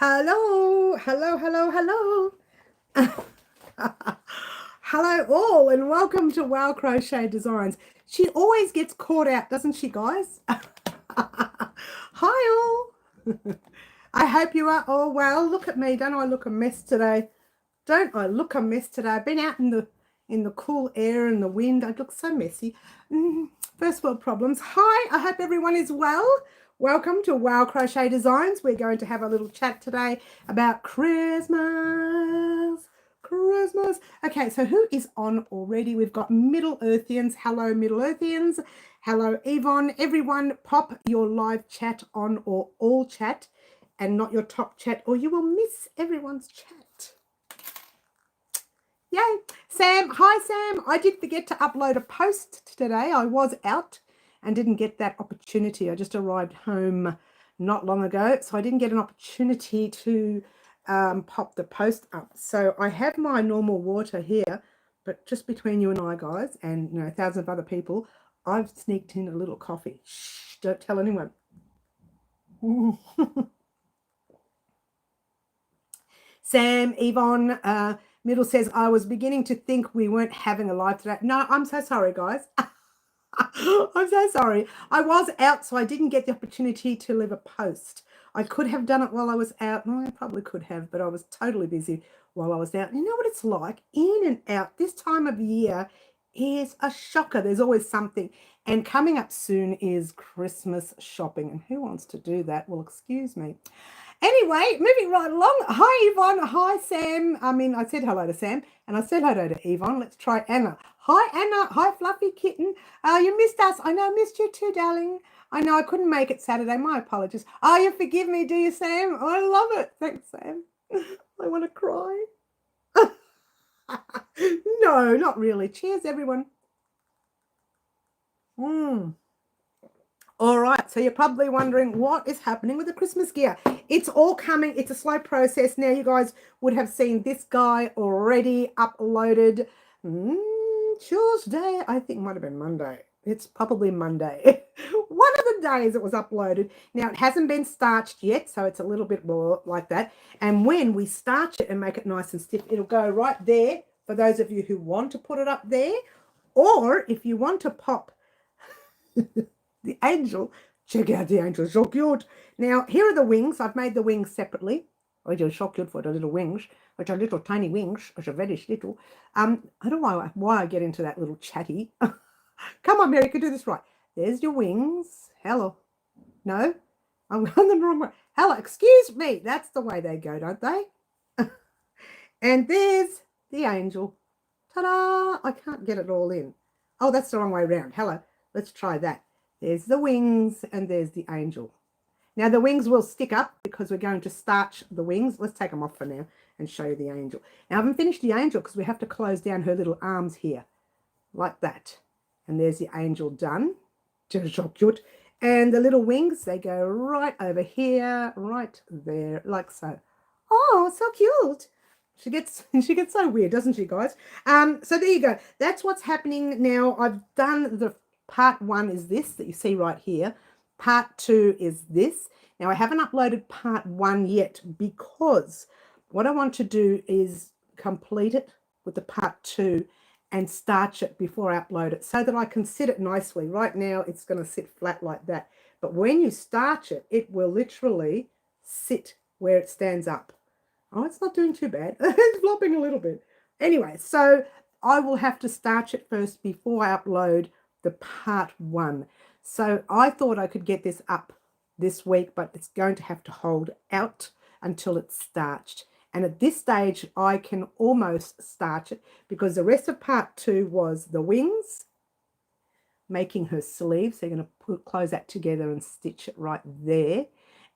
Hello, hello, hello, hello. Hello all and welcome to Wow Crochet Designs. She always gets caught out, doesn't she, guys? Hi all. I hope you are all well. Look at me. Don't I look a mess today? Don't I look a mess today? I've been out in the cool air and the wind. I look so messy. First world problems. Hi, I hope everyone is well. Welcome to Wow Crochet Designs. We're going to have a little chat today about Christmas. Christmas. Okay, so who is on already? We've got Middle Earthians. Hello, Middle Earthians. Hello, Yvonne. Everyone, pop your live chat on or all chat and not your top chat, or you will miss everyone's chat. Yay. Sam, hi Sam. I did forget to upload a post today. I was out and didn't get that opportunity. I just arrived home not long ago, so I didn't get an opportunity to pop the post up. So I have my normal water here, but just between you and I, guys, and thousands of other people, I've sneaked in a little coffee. Shh, don't tell anyone. Sam, Yvonne, Middle says, I was beginning to think we weren't having a live today. No, I'm so sorry, guys. I'm so sorry. I was out, so I didn't get the opportunity to leave a post. I could have done it while I was out. Well, I probably could have, but I was totally busy while I was out. You know what it's like? In and out. This time of year is a shocker. There's always something. And coming up soon is Christmas shopping. And who wants to do that? Well, excuse me. Anyway, moving right along. Hi, Yvonne. Hi, Sam. I said hello to Sam, and I said hello to Yvonne. Let's try Anna. Hi, Anna. Hi, Fluffy Kitten. You missed us. I know I missed you too, darling. I know I couldn't make it Saturday. My apologies. Oh, you forgive me, do you, Sam? Oh, I love it. Thanks, Sam. I want to cry. No, not really. Cheers, everyone. All right, so you're probably wondering what is happening with the Christmas gear. It's all coming. It's a slow process. Now, you guys would have seen this guy already uploaded Tuesday. I think it might have been Monday. It's probably Monday. One of the days it was uploaded. Now, it hasn't been starched yet, so it's a little bit more like that. And when we starch it and make it nice and stiff, it'll go right there for those of you who want to put it up there. Or if you want to pop the angel, check out the angel, so cute. Now, here are the wings. I've made the wings separately. I do so cute for the little wings, which are little tiny wings, which are very little. I don't know why I get into that little chatty. Come on, Mary, you can do this right. There's your wings. Hello. No, I'm going the wrong way. Hello, excuse me. That's the way they go, don't they? And there's the angel. Ta-da! I can't get it all in. Oh, that's the wrong way around. Hello. Let's try that. There's the wings and there's the angel. Now the wings will stick up because we're going to starch the wings. Let's take them off for now and show you the angel. Now I haven't finished the angel because we have to close down her little arms here like that. And there's the angel done. Just so cute. And the little wings, they go right over here, right there, like so. Oh, so cute. She gets so weird, doesn't she, guys? So there you go. That's what's happening now. I've done the part 1 is this that you see right here. Part 2 is this. Now, I haven't uploaded part 1 yet because what I want to do is complete it with the part 2 and starch it before I upload it so that I can sit it nicely. Right now, it's going to sit flat like that. But when you starch it, it will literally sit where it stands up. Oh, it's not doing too bad. It's flopping a little bit. Anyway, so I will have to starch it first before I upload the part 1. So I thought I could get this up this week, but it's going to have to hold out until it's starched. And at this stage, I can almost starch it because the rest of part 2 was the wings, making her sleeves. So you're going to close that together and stitch it right there,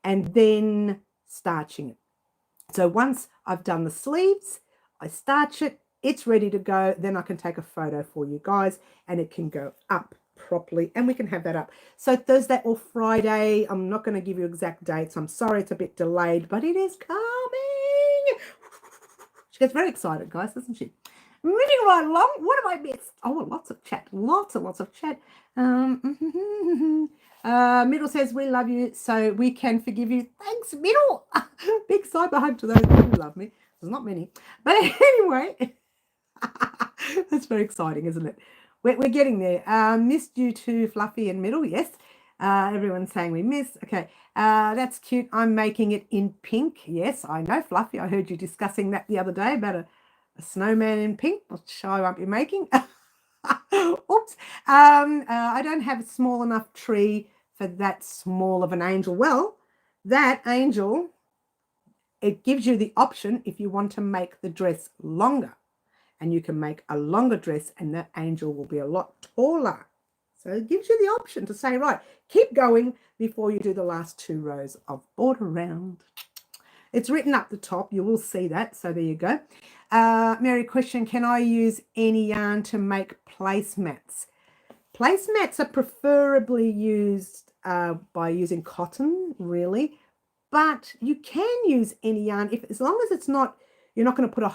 and then starching it. So once I've done the sleeves, I starch it, it's ready to go. Then I can take a photo for you guys and it can go up properly and we can have that up. So Thursday or Friday, I'm not going to give you exact dates. I'm sorry it's a bit delayed, but it is coming. She gets very excited, guys, doesn't she? Moving right along, what have I missed? Oh, lots of chat, lots and lots of chat. Middle says, we love you, so we can forgive you. Thanks, Middle. Big cyber hug to those who love me. There's not many. But anyway, that's very exciting, isn't it? We're getting there. Missed you too, Fluffy and Middle. Yes. Everyone's saying we miss. Okay. That's cute. I'm making it in pink. Yes, I know, Fluffy. I heard you discussing that the other day about a snowman in pink, which I won't be making. Oops. I don't have a small enough tree for that small of an angel. Well, that angel, it gives you the option if you want to make the dress longer, and you can make a longer dress and that angel will be a lot taller. So it gives you the option to say, right, keep going before you do the last 2 rows of border round. It's written up the top. You will see that. So there you go. Mary, question, can I use any yarn to make placemats? Placemats are preferably used by using cotton, really. But you can use any yarn as long as it's not, you're not going to put a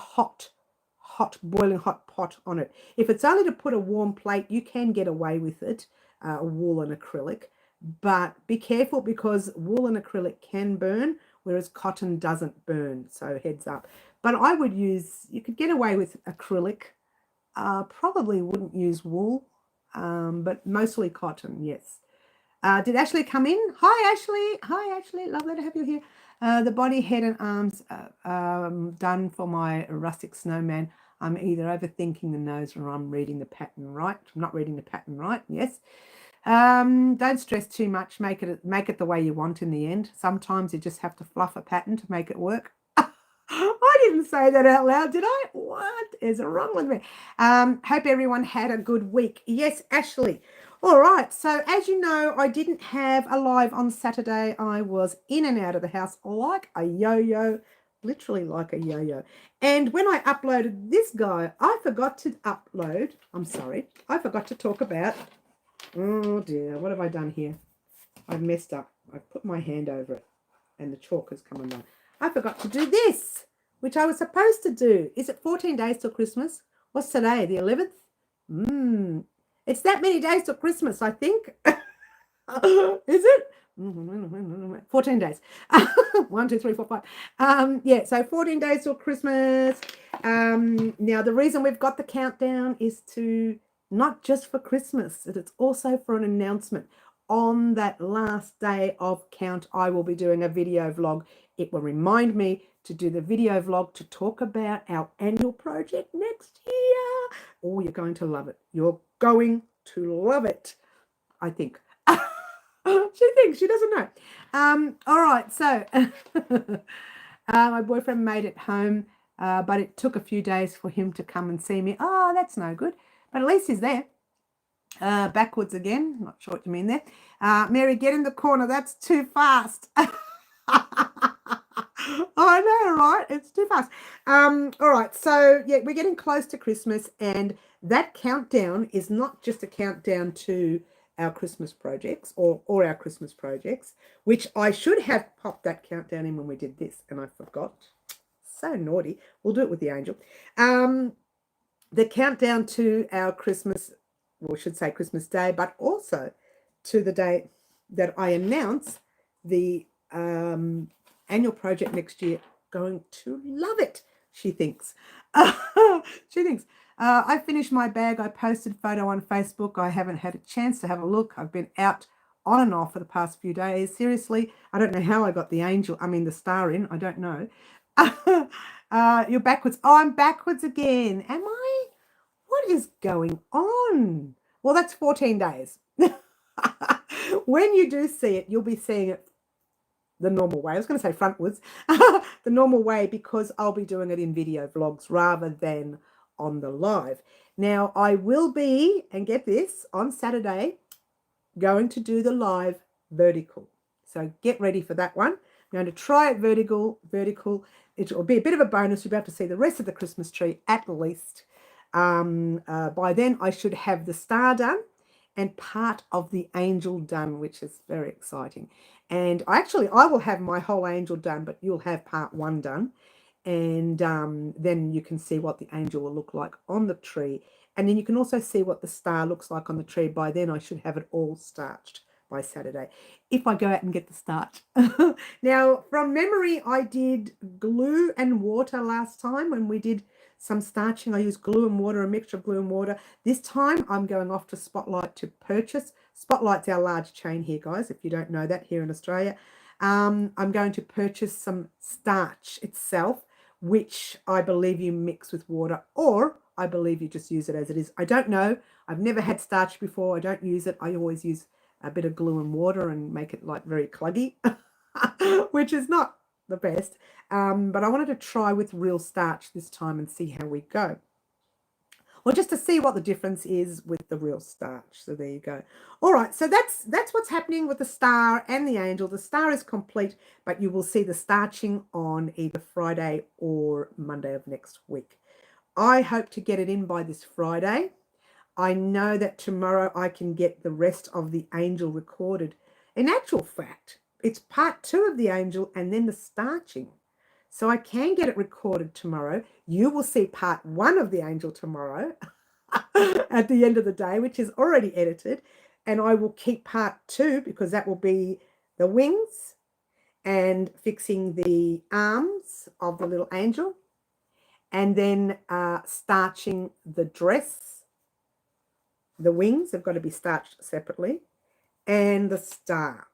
boiling hot pot on it. If it's only to put a warm plate, you can get away with it, wool and acrylic. But be careful because wool and acrylic can burn, whereas cotton doesn't burn. So heads up. But I would use, you could get away with acrylic. Probably wouldn't use wool, but mostly cotton, yes. Did Ashley come in? Hi, Ashley. Hi, Ashley. Lovely to have you here. The body, head and arms done for my rustic snowman. I'm either overthinking the nose or I'm reading the pattern right. I'm not reading the pattern right, yes. Don't stress too much. Make it the way you want in the end. Sometimes you just have to fluff a pattern to make it work. I didn't say that out loud, did I? What is wrong with me? Hope everyone had a good week. Yes, Ashley. All right, so as you know, I didn't have a live on Saturday. I was in and out of the house like a yo-yo, literally like a yo-yo. And when I uploaded this guy, I forgot to upload, I forgot to talk about, oh dear, what have I done here? I've messed up. I've put my hand over it and the chalk has come undone. I forgot to do this, which I was supposed to do. Is it 14 days till Christmas? What's today, the 11th? It's that many days till Christmas, I think. Is it? 14 days. 1, 2, 3, 4, 5. Yeah, so 14 days till Christmas. Now, the reason we've got the countdown is to not just for Christmas, it's also for an announcement. On that last day of count, I will be doing a video vlog. It will remind me to do the video vlog to talk about our annual project next year. Oh, you're going to love it. You're going to love it, I think. She thinks, she doesn't know. All right, so my boyfriend made it home, but it took a few days for him to come and see me. Oh, that's no good. But at least he's there. Backwards again. Not sure what you mean there. Mary, get in the corner. That's too fast. I know, right? It's too fast. All right. So, yeah, we're getting close to Christmas. And that countdown is not just a countdown to our Christmas projects or our Christmas projects, which I should have popped that countdown in when we did this. And I forgot. So naughty. We'll do it with the angel. The countdown to our Christmas, well, we should say Christmas Day, but also to the day that I announce the annual project next year. Going to love it, she thinks. She thinks. I finished my bag. I posted photo on Facebook. I haven't had a chance to have a look. I've been out on and off for the past few days. Seriously, I don't know how I got the star in. I don't know. You're backwards. Oh, I'm backwards again. Am I? What is going on? Well, that's 14 days. When you do see it, you'll be seeing it the normal way. I was going to say frontwards. The normal way, because I'll be doing it in video vlogs rather than on the live. Now, I will be, and get this, on Saturday, going to do the live vertical. So get ready for that one. I'm going to try it vertical. It will be a bit of a bonus. You'll be able to see the rest of the Christmas tree at least. By then, I should have the star done and part of the angel done, which is very exciting. And I will have my whole angel done, but you'll have part 1 done. And then you can see what the angel will look like on the tree. And then you can also see what the star looks like on the tree. By then, I should have it all starched. by Saturday, if I go out and get the starch. Now, from memory, I did glue and water last time when we did some starching. I used glue and water, a mixture of glue and water. This time I'm going off to Spotlight to purchase. Spotlight's our large chain here, guys, if you don't know that, here in Australia. I'm going to purchase some starch itself, which I believe you mix with water, or I believe you just use it as it is. I don't know. I've never had starch before. I don't use it. I always use a bit of glue and water and make it like very cluggy, which is not the best. But I wanted to try with real starch this time and see how we go. Well, just to see what the difference is with the real starch. So there you go. All right, so that's what's happening with the star and the angel. The star is complete, but you will see the starching on either Friday or Monday of next week. I hope to get it in by this Friday. I know that tomorrow I can get the rest of the angel recorded. In actual fact, it's part 2 of the angel and then the starching. So I can get it recorded tomorrow. You will see part 1 of the angel tomorrow at the end of the day, which is already edited. And I will keep part 2 because that will be the wings and fixing the arms of the little angel. And then starching the dress. The wings have got to be starched separately. And the star.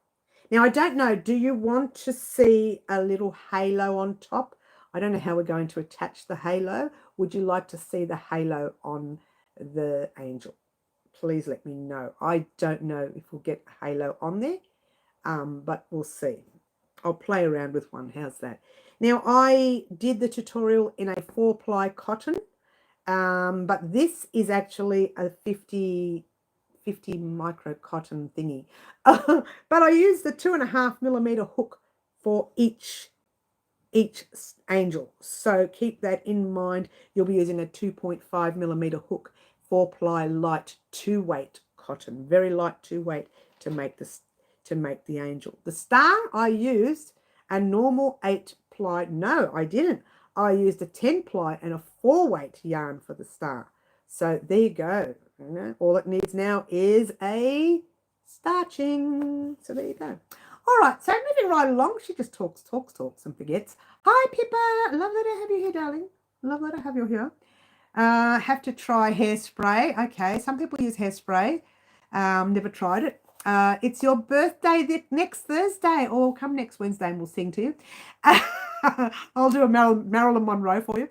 Now, I don't know, do you want to see a little halo on top? I don't know how we're going to attach the halo. Would you like to see the halo on the angel? Please let me know. I don't know if we'll get a halo on there, but we'll see. I'll play around with one. How's that? Now, I did the tutorial in a 4-ply cotton, but this is actually a 50 micro cotton thingy. But I used the 2.5mm hook for each angel. So keep that in mind. You'll be using a 2.5mm hook, 4-ply light 2-weight cotton, very light 2-weight to make this, to make the angel. The star, I used a normal 8-ply. No, I didn't. I used a 10-ply and a 4-weight yarn for the star. So there you go. You know, all it needs now is a starching. So there you go. All right, so moving right along, she just talks and forgets. Hi, Pippa. Lovely to have you here, darling. Lovely to have you here. Have to try hairspray. Okay, some people use hairspray. Never tried it. It's your birthday next Thursday, or come next Wednesday and we'll sing to you. I'll do a Marilyn Monroe for you,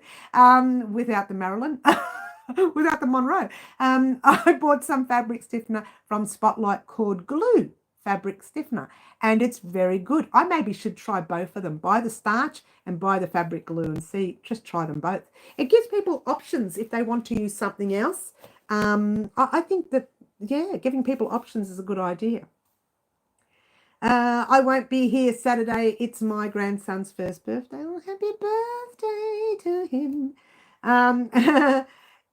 without the Marilyn. Without the Monroe. I bought some fabric stiffener from Spotlight called Glue Fabric Stiffener, and it's very good. I maybe should try both of them, buy the starch and buy the fabric glue and see, just try them both. It gives people options if they want to use something else. I think that, yeah, giving people options is a good idea. I won't be here Saturday. It's my grandson's first birthday. Oh, happy birthday to him.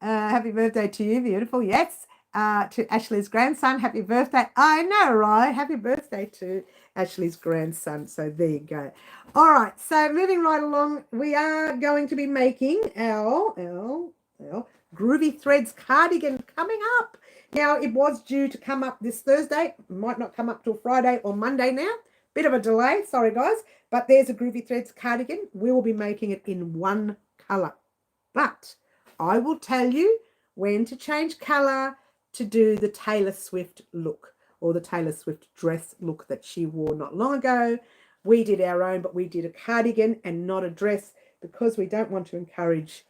Happy birthday to you, beautiful. Yes. To Ashley's grandson, happy birthday. I know, right? Happy birthday to Ashley's grandson. So there you go. All right. So moving right along, we are going to be making our Groovy Threads cardigan coming up. Now, it was due to come up this Thursday. Might not come up till Friday or Monday now. Bit of a delay. Sorry, guys. But there's a Groovy Threads cardigan. We will be making it in one colour. But I will tell you when to change colour to do the Taylor Swift look, or the Taylor Swift dress look that she wore not long ago. We did our own, but we did a cardigan and not a dress because we don't want to encourage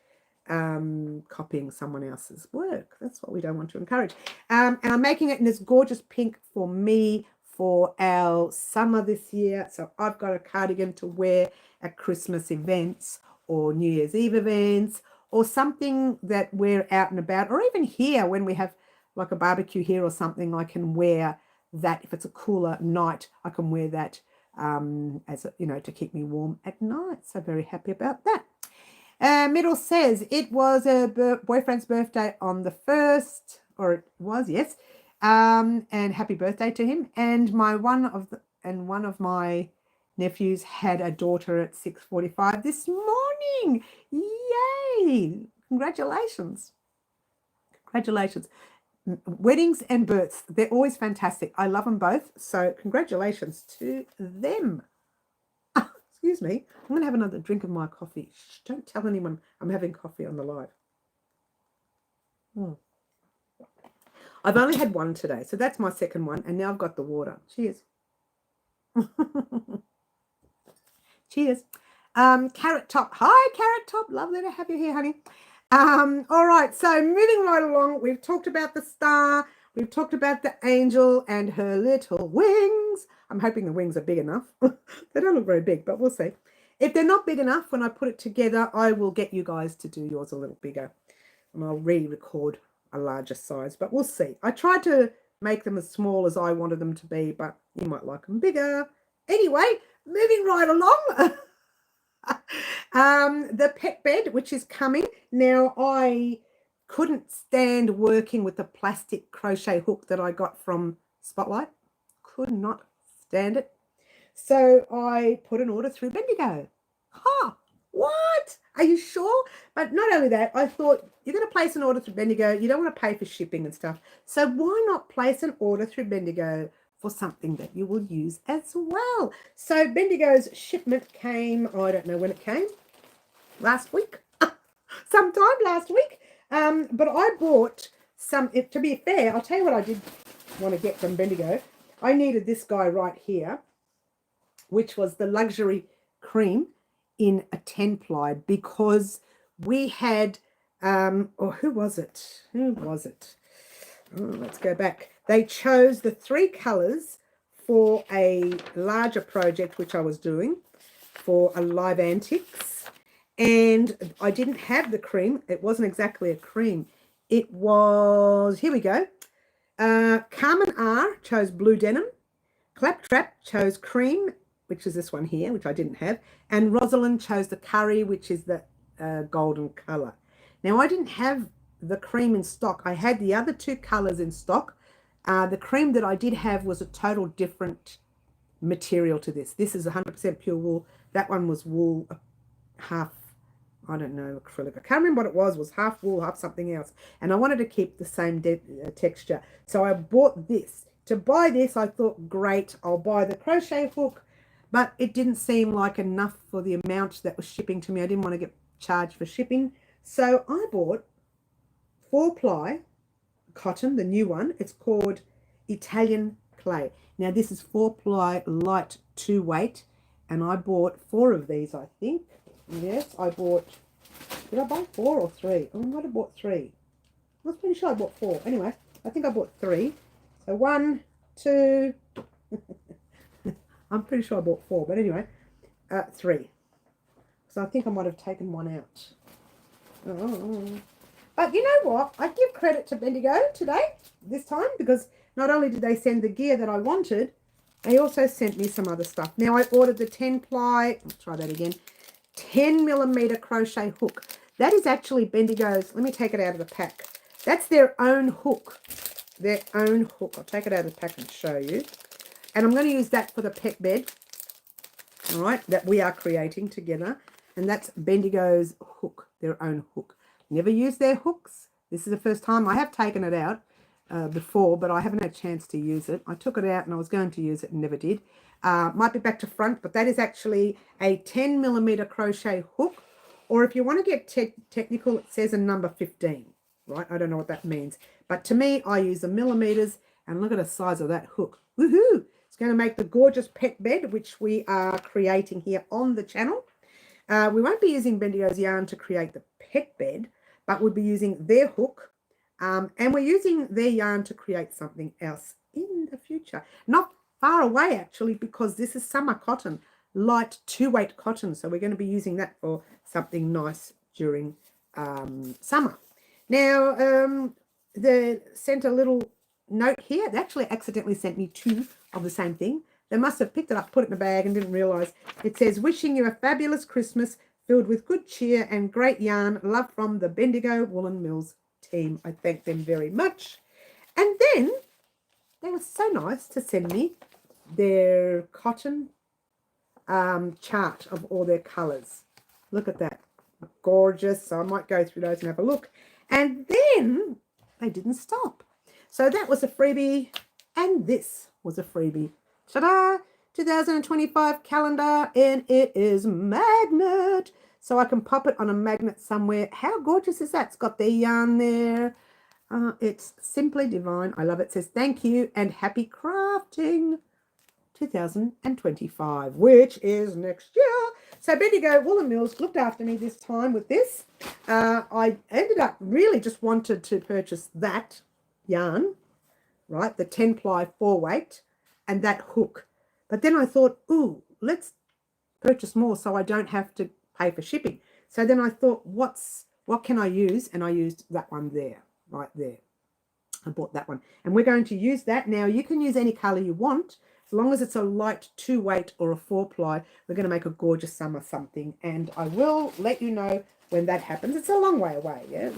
copying someone else's work. That's what we don't want to encourage. And I'm making it in this gorgeous pink for me for our summer this year. So I've got a cardigan to wear at Christmas events or New Year's Eve events, or something that we're out and about, or even here when we have like a barbecue here or something. I can wear that. If it's a cooler night, I can wear that as a, to keep me warm at night. So very happy about that. Middle says it was a boyfriend's birthday on the 1st, or it was, yes. And happy birthday to him. And one of my nephews had a daughter at 6:45 this morning. Yay! Congratulations. Congratulations. weddings and births, they're always fantastic. I love them both. So congratulations to them. Excuse me. I'm going to have another drink of my coffee. Shh, don't tell anyone I'm having coffee on the live. I've only had one today, so that's my second one. And now I've got the water. Cheers. Cheers. Carrot Top. Hi, Carrot Top. Lovely to have you here, honey. All right, so moving right along, we've talked about the star. We've talked about the angel and her little wings. I'm hoping the wings are big enough. They don't look very big, but we'll see. If they're not big enough, when I put it together, I will get you guys to do yours a little bigger. And I'll re-record a larger size, but we'll see. I tried to make them as small as I wanted them to be, but you might like them bigger. Anyway, moving right along. The pet bed, which is coming. Now, I couldn't stand working with the plastic crochet hook that I got from Spotlight. Could not stand it. So I put an order through Bendigo. Huh, what? Are you sure? But not only that, I thought, you're going to place an order through Bendigo. You don't want to pay for shipping and stuff. So why not place an order through Bendigo for something that you will use as well? So Bendigo's shipment came, I don't know when it came, last week, sometime last week. But I bought some, to be fair, I'll tell you what I did want to get from Bendigo. I needed this guy right here, which was the luxury cream in a 10-ply, because we had, or who was it? Who was it? Oh, let's go back. They chose the 3 colors for a larger project, which I was doing for a live antiques. And I didn't have the cream. It wasn't exactly a cream. It was, here we go. Carmen R chose blue denim. Claptrap chose cream, which is this one here, which I didn't have. And Rosalind chose the curry, which is the golden color. Now, I didn't have the cream in stock. I had the other 2 colors in stock. The cream that I did have was a total different material to this. This is 100% pure wool. That one was wool, half, I don't know, acrylic. I can't remember what it was half wool, half something else. And I wanted to keep the same texture. So I bought this. To buy this, I thought, great, I'll buy the crochet hook, but it didn't seem like enough for the amount that was shipping to me. I didn't want to get charged for shipping. So I bought 4-ply cotton, the new one. It's called Italian Clay. Now, this is 4-ply light 2 weight, and I bought 4 of these, I think. Yes, I bought, did I buy 4 or 3? Oh, I might have bought 3. I was pretty sure I bought 4. Anyway, I think I bought 3. So 1, 2, I'm pretty sure I bought 4, but anyway, 3. So I think I might have taken 1 out. Oh. But you know what? I give credit to Bendigo today, this time, because not only did they send the gear that I wanted, they also sent me some other stuff. Now, I ordered the 10-ply, let's try that again, 10mm crochet hook. That is actually Bendigo's. Let me take it out of the pack. That's their own hook. Their own hook. I'll take it out of the pack and show you. And I'm going to use that for the pet bed, all right, that we are creating together. And that's Bendigo's hook, their own hook. Never used their hooks. This is the first time. I have taken it out before, but I haven't had a chance to use it. I took it out and I was going to use it and never did. Might be back to front, but that is actually a 10mm crochet hook. Or if you want to get technical, it says a number 15, right? I don't know what that means. But to me, I use the millimeters, and look at the size of that hook. Woohoo! It's going to make the gorgeous pet bed, which we are creating here on the channel. We won't be using Bendigo's yarn to create the pet bed, but we'll be using their hook. And we're using their yarn to create something else in the future. Not far away, actually, because this is summer cotton, light 2-weight cotton. So we're going to be using that for something nice during summer. Now, they sent a little note here. They actually accidentally sent me 2 of the same thing. They must have picked it up, put it in a bag, and didn't realise. It says, wishing you a fabulous Christmas filled with good cheer and great yarn. Love from the Bendigo Woolen Mills team. I thank them very much. And then they were so nice to send me their cotton chart of all their colours. Look at that. Gorgeous. So I might go through those and have a look. And then they didn't stop. So that was a freebie, and this was a freebie. Ta-da! 2025 calendar, and it is magnet. So I can pop it on a magnet somewhere. How gorgeous is that? It's got the yarn there. It's simply divine. I love it. It says thank you and happy crafting 2025, which is next year. So Bendigo Wool and Mills looked after me this time with this. I ended up really just wanted to purchase that yarn, right, the 10 ply 4-weight and that hook. But then I thought, ooh, let's purchase more so I don't have to pay for shipping. So then I thought, what can I use? And I used that one there, right there. I bought that one. And we're going to use that. Now, you can use any colour you want. As long as it's a light 2-weight or a 4-ply, we're going to make a gorgeous summer something. And I will let you know when that happens. It's a long way away, yeah.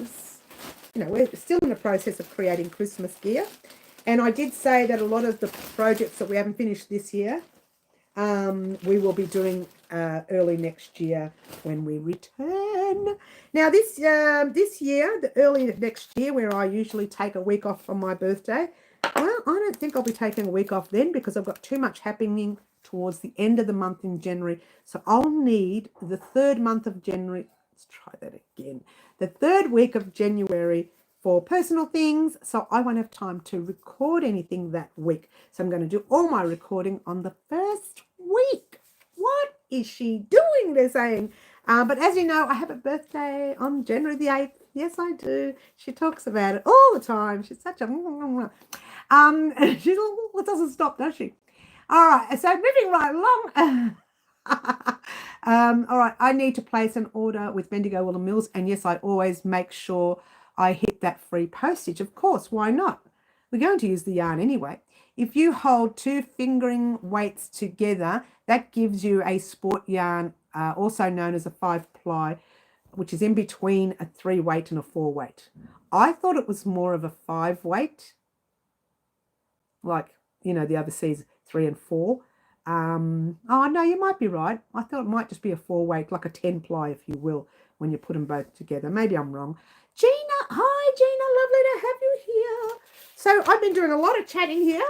We're still in the process of creating Christmas gear. And I did say that a lot of the projects that we haven't finished this year, we will be doing early next year when we return. Now this year, the early next year, where I usually take a week off from my birthday, well, I don't think I'll be taking a week off then because I've got too much happening towards the end of the month in January. So I'll need the 3rd month of January. Let's try that again. The 3rd week of January for personal things, so I won't have time to record anything that week. So I'm going to do all my recording on the 1st week. What is she doing? They're saying. But as you know, I have a birthday on January the 8th. Yes, I do. She talks about it all the time. She's such a... she doesn't stop, does she? All right, so moving right along. All right, I need to place an order with Bendigo Wool and Mills, and yes, I always make sure I hit that free postage. Of course, why not? We're going to use the yarn anyway. If you hold 2 fingering weights together, that gives you a sport yarn, also known as a 5-ply, which is in between a 3-weight and a 4-weight. I thought it was more of a 5-weight, like, the overseas 3 and 4. Oh, no, you might be right. I thought it might just be a 4-weight, like a 10-ply, if you will, when you put them both together. Maybe I'm wrong. Gina, hi, Gina, lovely to have you here. So I've been doing a lot of chatting here,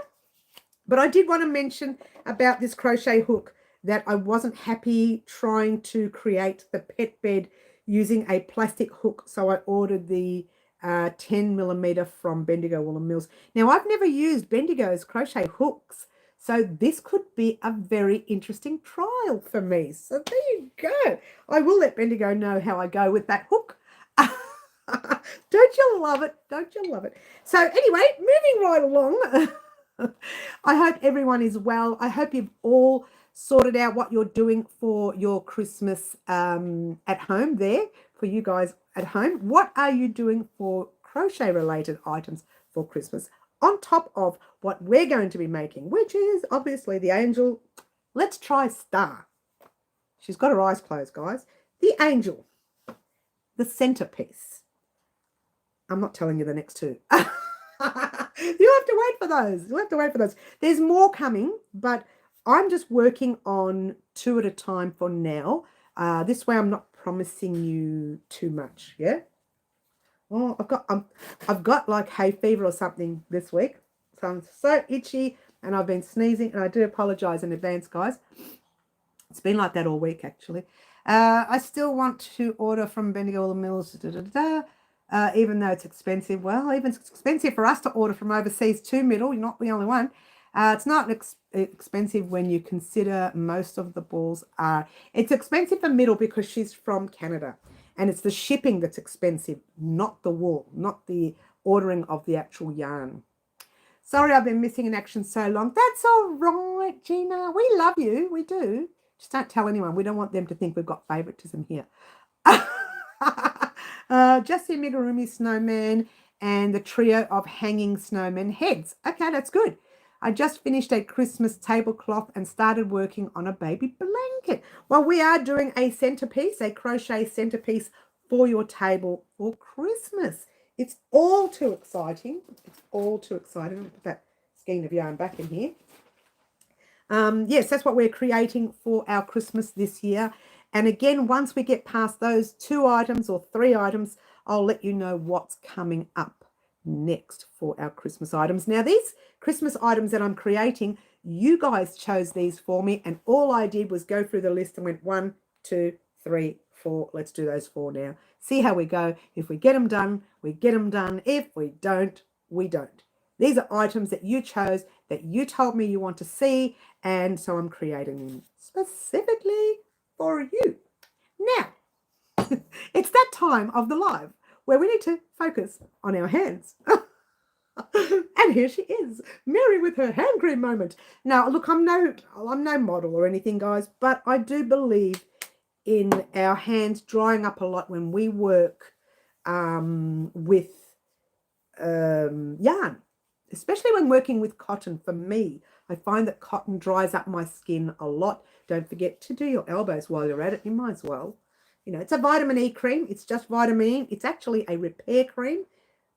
but I did want to mention about this crochet hook that I wasn't happy trying to create the pet bed using a plastic hook. So I ordered the 10mm from Bendigo Wool and Mills. Now, I've never used Bendigo's crochet hooks, so this could be a very interesting trial for me. So there you go. I will let Bendigo know how I go with that hook. Don't you love it? Don't you love it? So anyway, moving right along. I hope everyone is well. I hope you've all sorted out what you're doing for your Christmas at home there, for you guys at home. What are you doing for crochet related items for Christmas on top of what we're going to be making, which is obviously the angel. Let's try Star. She's got her eyes closed, guys. The angel, the centerpiece. I'm not telling you the next two. You have to wait for those. You'll have to wait for those. There's more coming, but I'm just working on 2 at a time for now. This way I'm not promising you too much, yeah? Oh, I've got like hay fever or something this week. So I'm so itchy and I've been sneezing, and I do apologize in advance, guys. It's been like that all week, actually. I still want to order from Bendigo Wool and Mills, even though it's expensive. Well, even it's expensive for us to order from overseas too, Middle. You're not the only one. It's not expensive when you consider most of the balls are. It's expensive for Middle because she's from Canada. And it's the shipping that's expensive, not the wool, not the ordering of the actual yarn. Sorry, I've been missing in action so long. That's all right, Gina. We love you. We do. Just don't tell anyone. We don't want them to think we've got favoritism here. Just the amigurumi snowman and the trio of hanging snowman heads. Okay, that's good. I just finished a Christmas tablecloth and started working on a baby blanket. Well, we are doing a centerpiece, a crochet centerpiece for your table for Christmas. It's all too exciting. It's all too exciting. I'll put that skein of yarn back in here. Yes, that's what we're creating for our Christmas this year. And again, once we get past those 2 items or 3 items, I'll let you know what's coming up. next for our Christmas items. Now, these Christmas items that I'm creating, you guys chose these for me, and all I did was go through the list and went 1, 2, 3, 4. Let's do those 4 now. See how we go. If we get them done, we get them done. If we don't, we don't. These are items that you chose, that you told me you want to see, and so I'm creating them specifically for you. Now, it's that time of the live where we need to focus on our hands. And here she is, Mary with her hand cream moment. Now, look, I'm no model or anything, guys, but I do believe in our hands drying up a lot when we work with yarn, especially when working with cotton. For me, I find that cotton dries up my skin a lot. Don't forget to do your elbows while you're at it. You might as well. You know, it's a vitamin E cream. It's just vitamin E. It's actually a repair cream.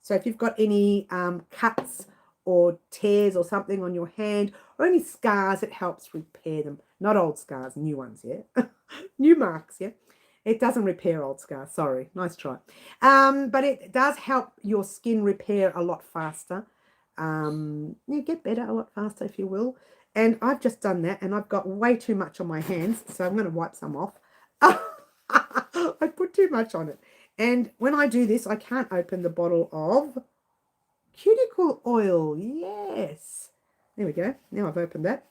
So if you've got any cuts or tears or something on your hand or any scars, it helps repair them. Not old scars, new ones, yeah? New marks, yeah? It doesn't repair old scars. Sorry, nice try. But it does help your skin repair a lot faster. You get better a lot faster, if you will. And I've just done that, and I've got way too much on my hands, so I'm going to wipe some off. I put too much on it. And when I do this, I can't open the bottle of cuticle oil. Yes. There we go. Now I've opened that.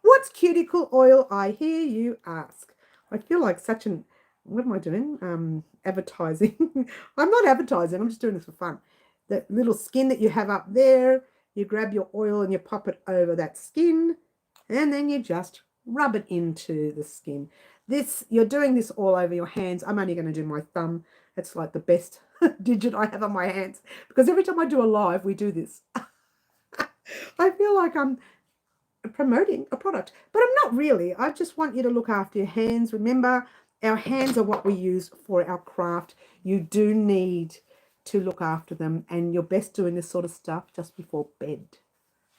What's cuticle oil, I hear you ask? I feel like such an, what am I doing? Advertising. I'm not advertising. I'm just doing this for fun. The little skin that you have up there, you grab your oil and you pop it over that skin, and then you just rub it into the skin. You're doing this all over your hands. I'm only going to do my thumb. It's like the best digit I have on my hands, because every time I do a live, we do this. I feel like I'm promoting a product, but I'm not really. I just want you to look after your hands. Remember, our hands are what we use for our craft. You do need to look after them, and you're best doing this sort of stuff just before bed.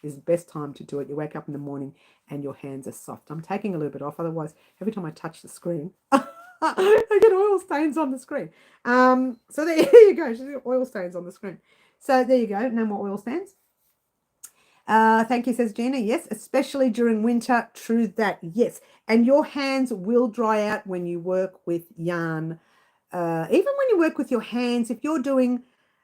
Is the best time to do it. You wake up in the morning and your hands are soft. I'm taking a little bit off, otherwise every time I touch the screen I get oil stains on the screen. So there you go. She's got oil stains on the screen. So there you go. No more oil stains. Thank you, says Gina. Yes, especially during winter. True that. Yes. And your hands will dry out when you work with yarn. Even when you work with your hands, if you're doing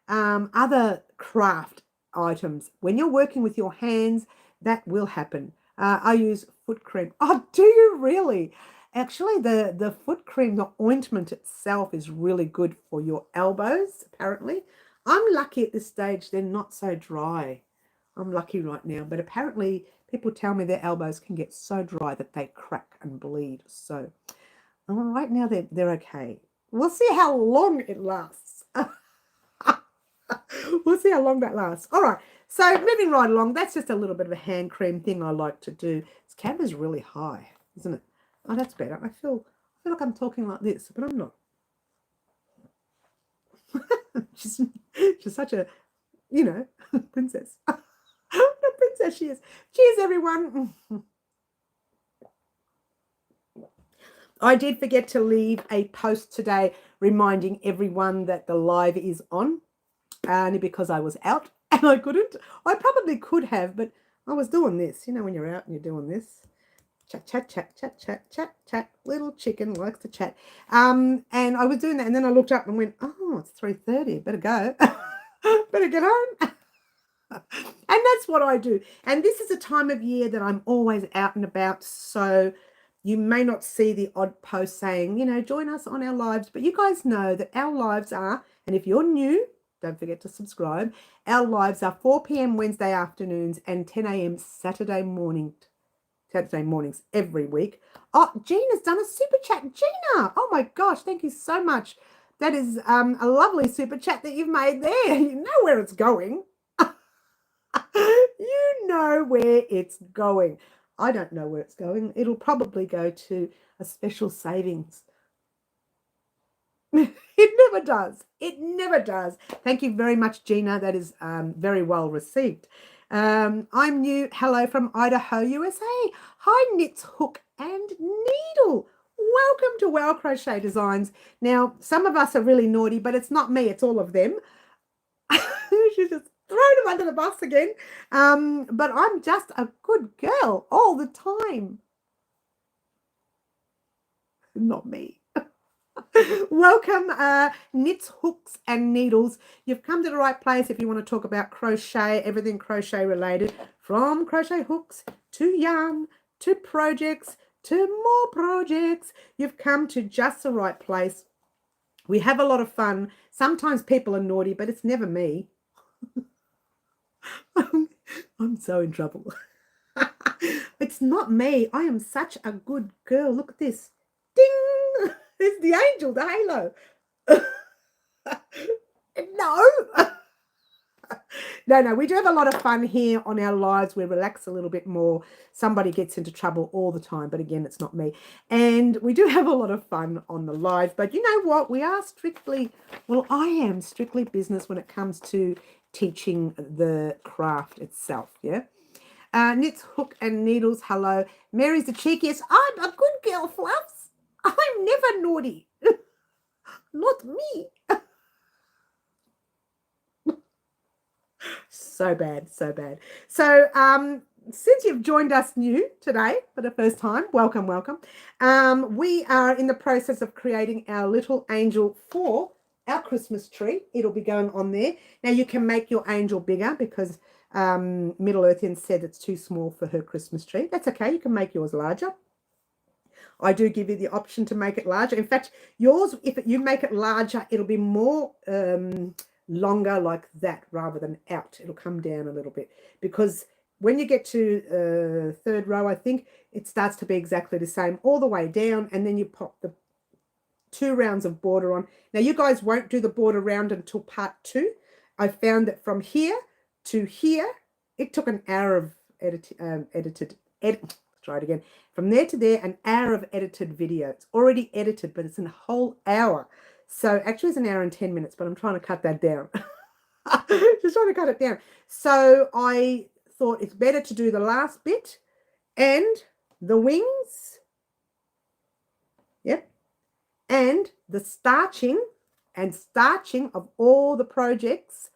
other craft items, when you're working with your hands, that will happen. I use foot cream. Oh, do you really? Actually, the foot cream, the ointment itself is really good for your elbows, apparently. I'm lucky at this stage, they're not so dry. I'm lucky right now, but apparently people tell me their elbows can get so dry that they crack and bleed. So right now they're okay. We'll see how long it lasts. We'll see how long that lasts. All right, so moving right along, that's just a little bit of a hand cream thing I like to do. This camera's really high, isn't it? Oh, that's better. I feel like I'm talking like this, but I'm not. she's such a, princess. The princess she is. Cheers, everyone. I did forget to leave a post today reminding everyone that the live is on, only because I was out and I couldn't. I probably could have, but I was doing this. You know, when you're out and you're doing this. Chat, chat, chat, chat, chat, chat, chat. Little chicken likes to chat. And I was doing that, and then I looked up and went, oh, it's 3:30. Better go. Better get home. And that's what I do. And this is a time of year that I'm always out and about, so you may not see the odd post saying, join us on our lives, but you guys know that our lives are, and if you're new, don't forget to subscribe, our lives are 4 p.m. Wednesday afternoons and 10 a.m. Saturday mornings every week. Oh, Gina's done a super chat. Gina, oh my gosh, thank you so much. That is a lovely super chat that you've made there. You know where it's going. You know where it's going. I don't know where it's going. It'll probably go to a special savings. It never does. It never does. Thank you very much, Gina. That is very well received. I'm new. Hello from Idaho, USA. Hi, Knits, Hook and Needle. Welcome to Wow Crochet Designs. Now, some of us are really naughty, but it's not me. It's all of them. She's just thrown him under the bus again. But I'm just a good girl all the time. Not me. Welcome, Knits, Hooks and Needles. You've come to the right place if you want to talk about crochet, everything crochet related, from crochet hooks to yarn to projects to more projects. You've come to just the right place. We have a lot of fun. Sometimes people are naughty, but it's never me. I'm so in trouble. It's not me. I am such a good girl. Look at this. Ding! It's the angel, the halo. No. No, we do have a lot of fun here on our lives. We relax a little bit more. Somebody gets into trouble all the time, but again, it's not me. And we do have a lot of fun on the live. But you know what? We are strictly, well, I am strictly business when it comes to teaching the craft itself, yeah? Knits, Hook and Needles, hello. Mary's the cheekiest. I'm a good girl, Fluffs. I'm never naughty. Not me. So bad, so bad. So since you've joined us new today for the first time, welcome, welcome. We are in the process of creating our little angel for our Christmas tree. It'll be going on there. Now you can make your angel bigger because Middle Earthian said it's too small for her Christmas tree. That's okay. You can make yours larger. I do give you the option to make it larger. In fact, yours, if you make it larger, it'll be more longer like that rather than out. It'll come down a little bit because when you get to third row, I think it starts to be exactly the same all the way down, and then you pop the 2 rounds of border on. Now, you guys won't do the border round until part 2. I found that from here to here, it took an hour of try it again. From there to there, an hour of edited video. It's already edited, but it's a whole hour. So actually it's an hour and 10 minutes, but I'm trying to cut that down. Just trying to cut it down. So I thought it's better to do the last bit and the wings. Yep. And the starching of all the projects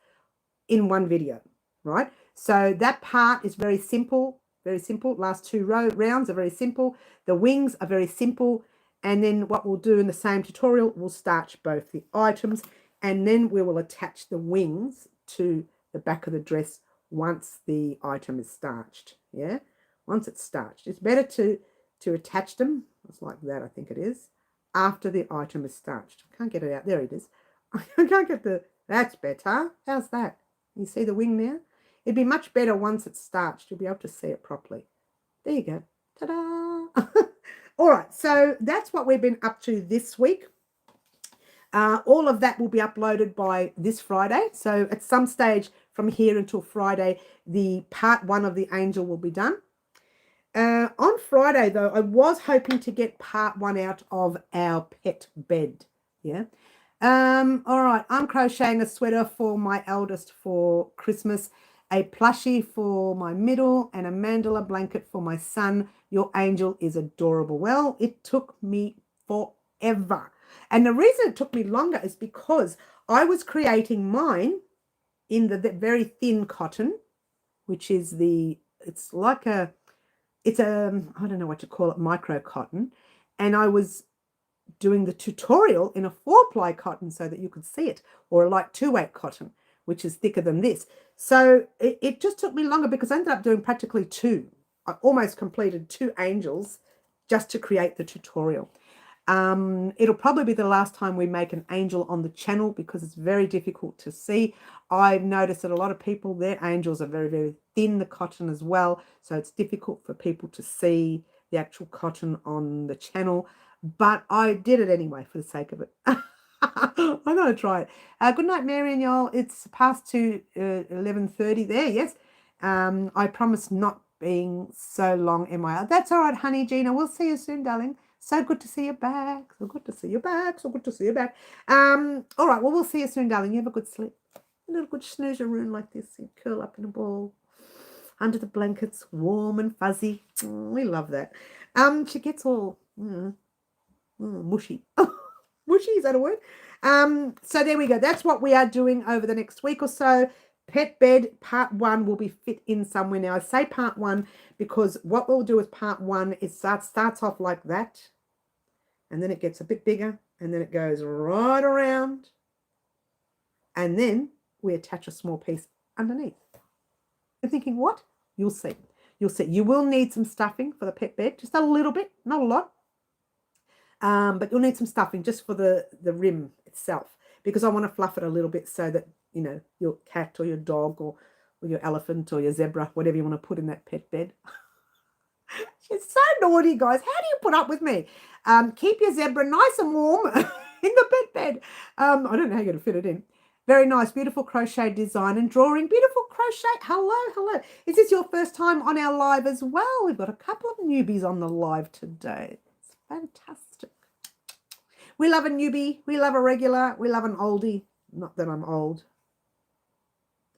in one video, right? So that part is very simple. Very simple. Last 2 rounds are very simple. The wings are very simple. And then what we'll do in the same tutorial, we'll starch both the items and then we will attach the wings to the back of the dress once the item is starched. Yeah, once it's starched. It's better to attach them. It's like that, I think it is, after the item is starched. I can't get it out. There it is. I can't get the... That's better. How's that? You see the wing now? It'd be much better once it's starched. You'll be able to see it properly. There you go. Ta-da! All right, so that's what we've been up to this week. All of that will be uploaded by this Friday. So at some stage from here until Friday, the part 1 of the angel will be done. On Friday, though, I was hoping to get part 1 out of our pet bed. Yeah. All right, I'm crocheting a sweater for my eldest for Christmas, a plushie for my middle, and a mandala blanket for my son. Your angel is adorable. Well, it took me forever. And the reason it took me longer is because I was creating mine in the very thin cotton, which is it's I don't know what to call it, micro cotton. And I was doing the tutorial in a 4-ply cotton so that you could see it, or a light 2-weight cotton, which is thicker than this. So it just took me longer because I ended up doing practically 2. I almost completed 2 angels just to create the tutorial. It'll probably be the last time we make an angel on the channel because it's very difficult to see. I've noticed that a lot of people, their angels are very, very thin, the cotton as well. So it's difficult for people to see the actual cotton on the channel. But I did it anyway for the sake of it. I'm going to try it. Good night, Mary and y'all. It's past 11:30 there, yes. I promise not being so long MIR. That's all right, honey, Gina. We'll see you soon, darling. So good to see you back. So good to see you back. So good to see you back. All right, well, we'll see you soon, darling. You have a good sleep. A little good snoozeroon like this. You curl up in a ball under the blankets, warm and fuzzy. We love that. She gets all mushy. Mushy, is that a word? So there we go. That's what we are doing over the next week or so. pet bed part 1 will be fit in somewhere. Now I say part 1 because what we'll do with part 1 is starts off like that, and then it gets a bit bigger, and then it goes right around, and then we attach a small piece underneath. You're thinking, what? You'll see. You'll see. You will need some stuffing for the pet bed, just a little bit, not a lot. But you'll need some stuffing just for the rim itself, because I want to fluff it a little bit so that, you know, your cat or your dog or your elephant or your zebra, whatever you want to put in that pet bed. She's so naughty, guys. How do you put up with me? Keep your zebra nice and warm in the pet bed. I don't know how you're going to fit it in. Very nice, beautiful crochet design and drawing. Beautiful crochet. Hello, hello. Is this your first time on our live as well? We've got a couple of newbies on the live today. It's fantastic. We love a newbie. We love a regular. We love an oldie. Not that I'm old.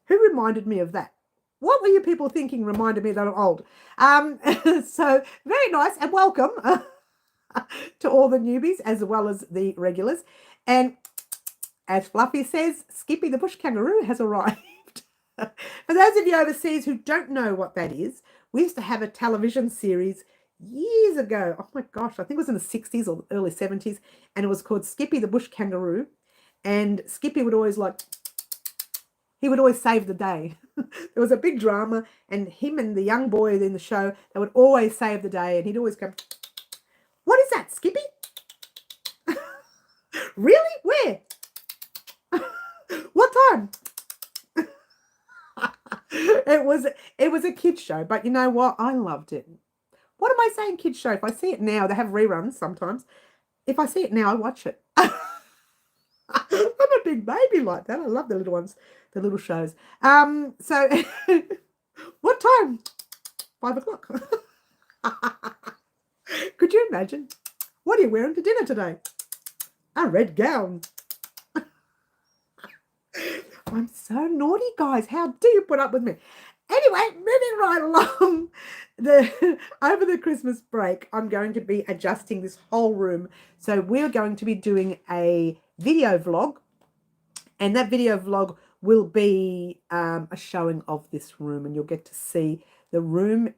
Who reminded me of that? What were you people thinking reminded me that I'm old? So very nice and welcome to all the newbies as well as the regulars. And as Fluffy says, Skippy the bush kangaroo has arrived. For those of you overseas who don't know what that is, we used to have a television series years ago. Oh my gosh, I think it was in the 60s or early 70s. And it was called Skippy the bush kangaroo. And Skippy would always he would always save the day. There was a big drama, and him and the young boy in the show, they would always save the day, and he'd always go, "What is that, Skippy?" Really? Where? What time? It was a kids show, but you know what? I loved it. What am I saying, kids show? If I see it now, they have reruns sometimes. If I see it now, I watch it. I'm a big baby like that. I love the little ones, the little shows. So what time? 5 o'clock. Could you imagine? What are you wearing to dinner today? A red gown. I'm so naughty, guys. How do you put up with me? Anyway, moving right along, over the Christmas break, I'm going to be adjusting this whole room. So we're going to be doing a video vlog, and that video vlog will be a showing of this room, and you'll get to see the room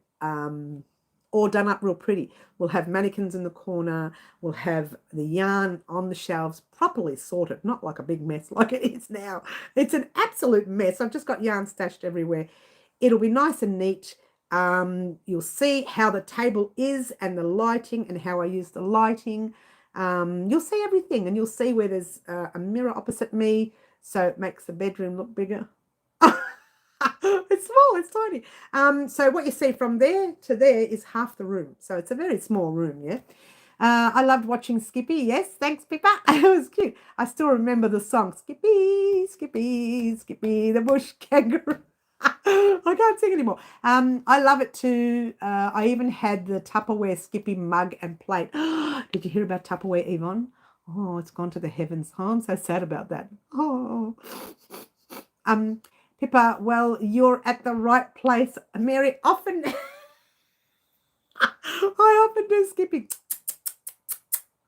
all done up real pretty. We'll have mannequins in the corner. We'll have the yarn on the shelves properly sorted, not like a big mess like it is now. It's an absolute mess. I've just got yarn stashed everywhere. It'll be nice and neat. You'll see how the table is and the lighting and how I use the lighting. You'll see everything, and you'll see where there's a mirror opposite me, so it makes the bedroom look bigger. It's small, it's tiny. So what you see from there to there is half the room. So it's a very small room, yeah. I loved watching Skippy. Yes, thanks, Pippa. It was cute. I still remember the song, Skippy, Skippy, Skippy, the bush kangaroo. I can't sing anymore. I love it too. I even had the Tupperware Skippy mug and plate. Did you hear about Tupperware, Yvonne? Oh, it's gone to the heavens. Oh, I'm so sad about that. Oh. Pippa, well, you're at the right place. Mary, often, I often do Skippy.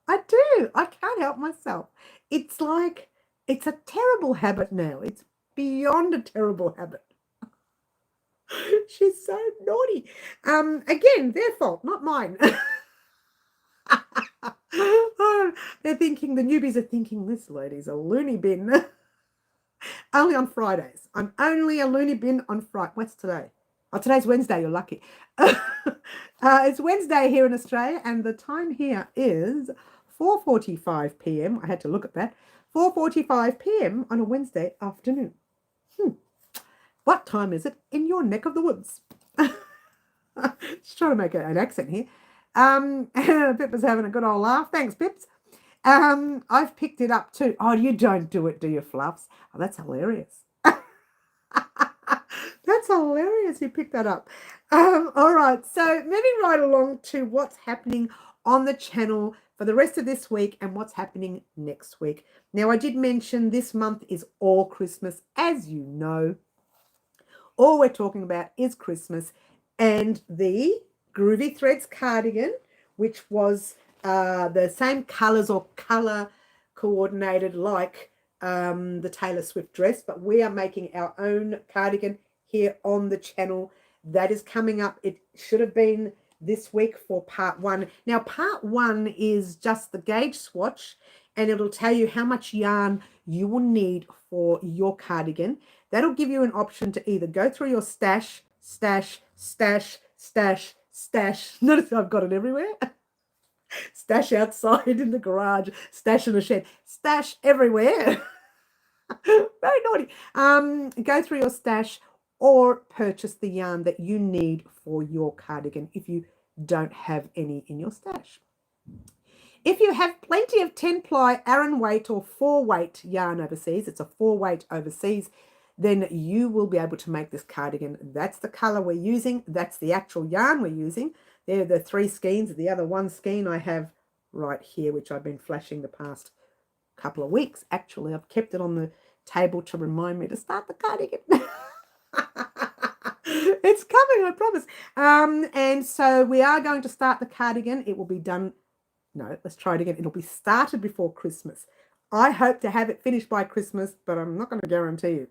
I do. I can't help myself. It's like, it's a terrible habit now. It's beyond a terrible habit. She's so naughty. Again, their fault, not mine. They're thinking, the newbies are thinking, this lady's a loony bin. Only on Fridays. I'm only a loony bin on Friday. What's today? Oh, today's Wednesday. You're lucky. It's Wednesday here in Australia, and the time here is 4:45 p.m. I had to look at that. 4:45 p.m. on a Wednesday afternoon. What time is it in your neck of the woods? Just trying to make an accent here. Pippa's having a good old laugh. Thanks, Pips. I've picked it up too. Oh, you don't do it, do you, Fluffs? Oh, that's hilarious. That's hilarious. You picked that up. All right. So moving right along to what's happening on the channel for the rest of this week and what's happening next week. Now, I did mention this month is all Christmas, as you know. All we're talking about is Christmas, and the Groovy Threads cardigan, which was the same colours or colour coordinated like the Taylor Swift dress, but we are making our own cardigan here on the channel. That is coming up. It should have been this week for part 1. Now, part 1 is just the gauge swatch, and it'll tell you how much yarn you will need for your cardigan. That'll give you an option to either go through your stash. Notice I've got it everywhere. Stash outside in the garage, stash in the shed, stash everywhere. Very naughty. Go through your stash or purchase the yarn that you need for your cardigan if you don't have any in your stash. If you have plenty of 10-ply Aran weight or 4-weight yarn overseas, it's a 4-weight overseas, then you will be able to make this cardigan. That's the color we're using. That's the actual yarn we're using. They're the 3 skeins. The other 1 skein I have right here, which I've been flashing the past couple of weeks. Actually, I've kept it on the table to remind me to start the cardigan. It's coming, I promise. And so we are going to start the cardigan. It will be done. No, let's try it again. It'll be started before Christmas. I hope to have it finished by Christmas, but I'm not going to guarantee you.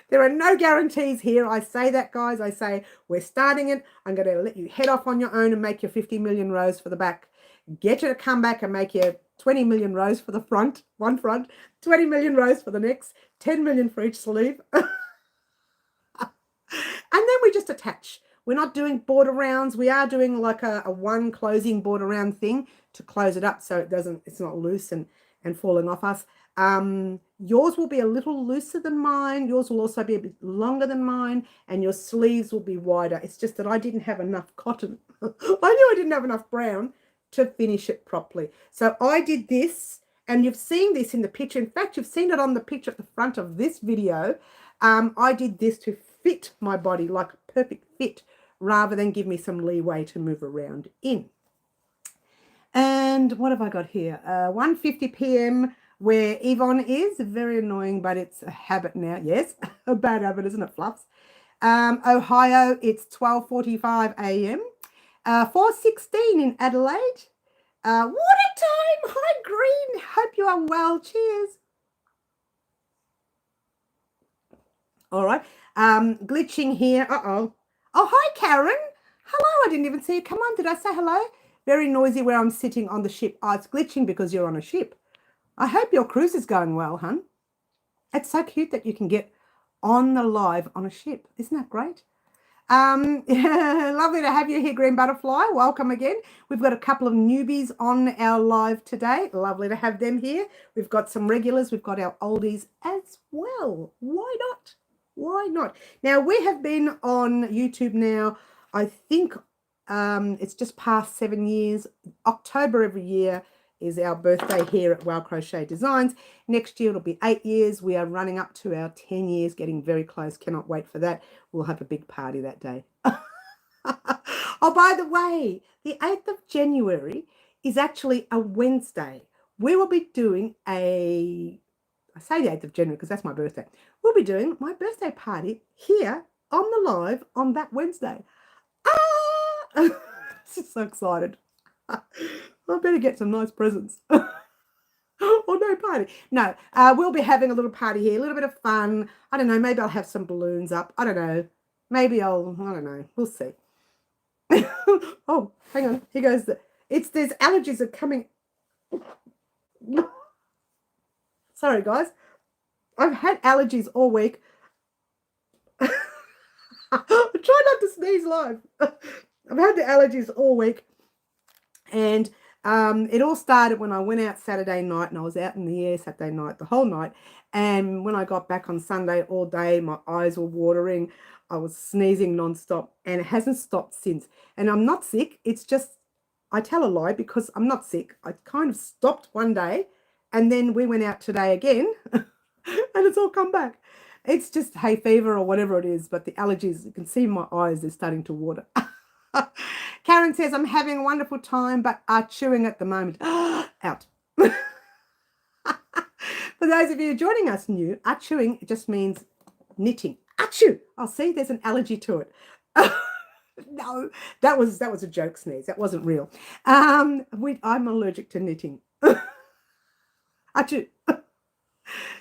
There are no guarantees here. I say that, guys. I say we're starting it. I'm going to let you head off on your own and make your 50 million rows for the back. Get you to come back and make your 20 million rows for the front, one front, 20 million rows for the next, 10 million for each sleeve. And then we just attach. We're not doing border rounds. We are doing like a one closing border round thing to close it up so it's not loose and falling off us. Yours will be a little looser than mine. Yours will also be a bit longer than mine, and your sleeves will be wider. It's just that I didn't have enough cotton. I knew I didn't have enough brown to finish it properly. So I did this, and you've seen this in the picture. In fact, you've seen it on the picture at the front of this video. I did this to fit my body, like a perfect fit, rather than give me some leeway to move around in. And what have I got here? 1:50 p.m. where Yvonne is. Very annoying, but it's a habit now. Yes, a bad habit, isn't it, Fluffs? Ohio, it's 12:45 a.m. 4:16 in Adelaide. What a time! Hi, Green. Hope you are well. Cheers. All right. Glitching here. Uh-oh. Oh, hi, Karen. Hello. I didn't even see you come on. Did I say hello? Very noisy where I'm sitting on the ship. Oh, it's glitching because you're on a ship. I hope your cruise is going well, hun. It's so cute that you can get on the live on a ship. Isn't that great? Lovely to have you here, Green Butterfly. Welcome again. We've got a couple of newbies on our live today. Lovely to have them here. We've got some regulars. We've got our oldies as well. Why not? Why not? Now, we have been on YouTube now, I think it's just past 7 years. October every year is our birthday here at Wow Crochet Designs. Next year it'll be 8 years. We are running up to our 10 years, getting very close. Cannot wait for that. We'll have a big party that day. Oh, by the way, the 8th of January is actually a Wednesday. We will be doing I say the 8th of January because that's my birthday. We'll be doing my birthday party here on the live on that Wednesday. I'm so excited. I better get some nice presents. Or no party. No, we'll be having a little party here, a little bit of fun. I don't know, maybe I'll have some balloons up. I don't know. Maybe I don't know. We'll see. Oh, hang on. Here goes there's allergies are coming. Sorry, guys. I've had allergies all week. I try not to sneeze live. I've had the allergies all week. And it all started when I went out Saturday night, and I was out in the air Saturday night, the whole night. And when I got back on Sunday all day, my eyes were watering. I was sneezing nonstop, and it hasn't stopped since. And I'm not sick. It's just, I tell a lie because I'm not sick. I kind of stopped one day, and then we went out today again, and it's all come back. It's just hay fever or whatever it is, but the allergies, you can see my eyes, they're starting to water. Karen says, I'm having a wonderful time, but are chewing at the moment. Out. For those of you joining us new, chewing just means knitting. Achoo! Oh, see, there's an allergy to it. No, that was a joke sneeze. That wasn't real. I'm allergic to knitting. Achoo.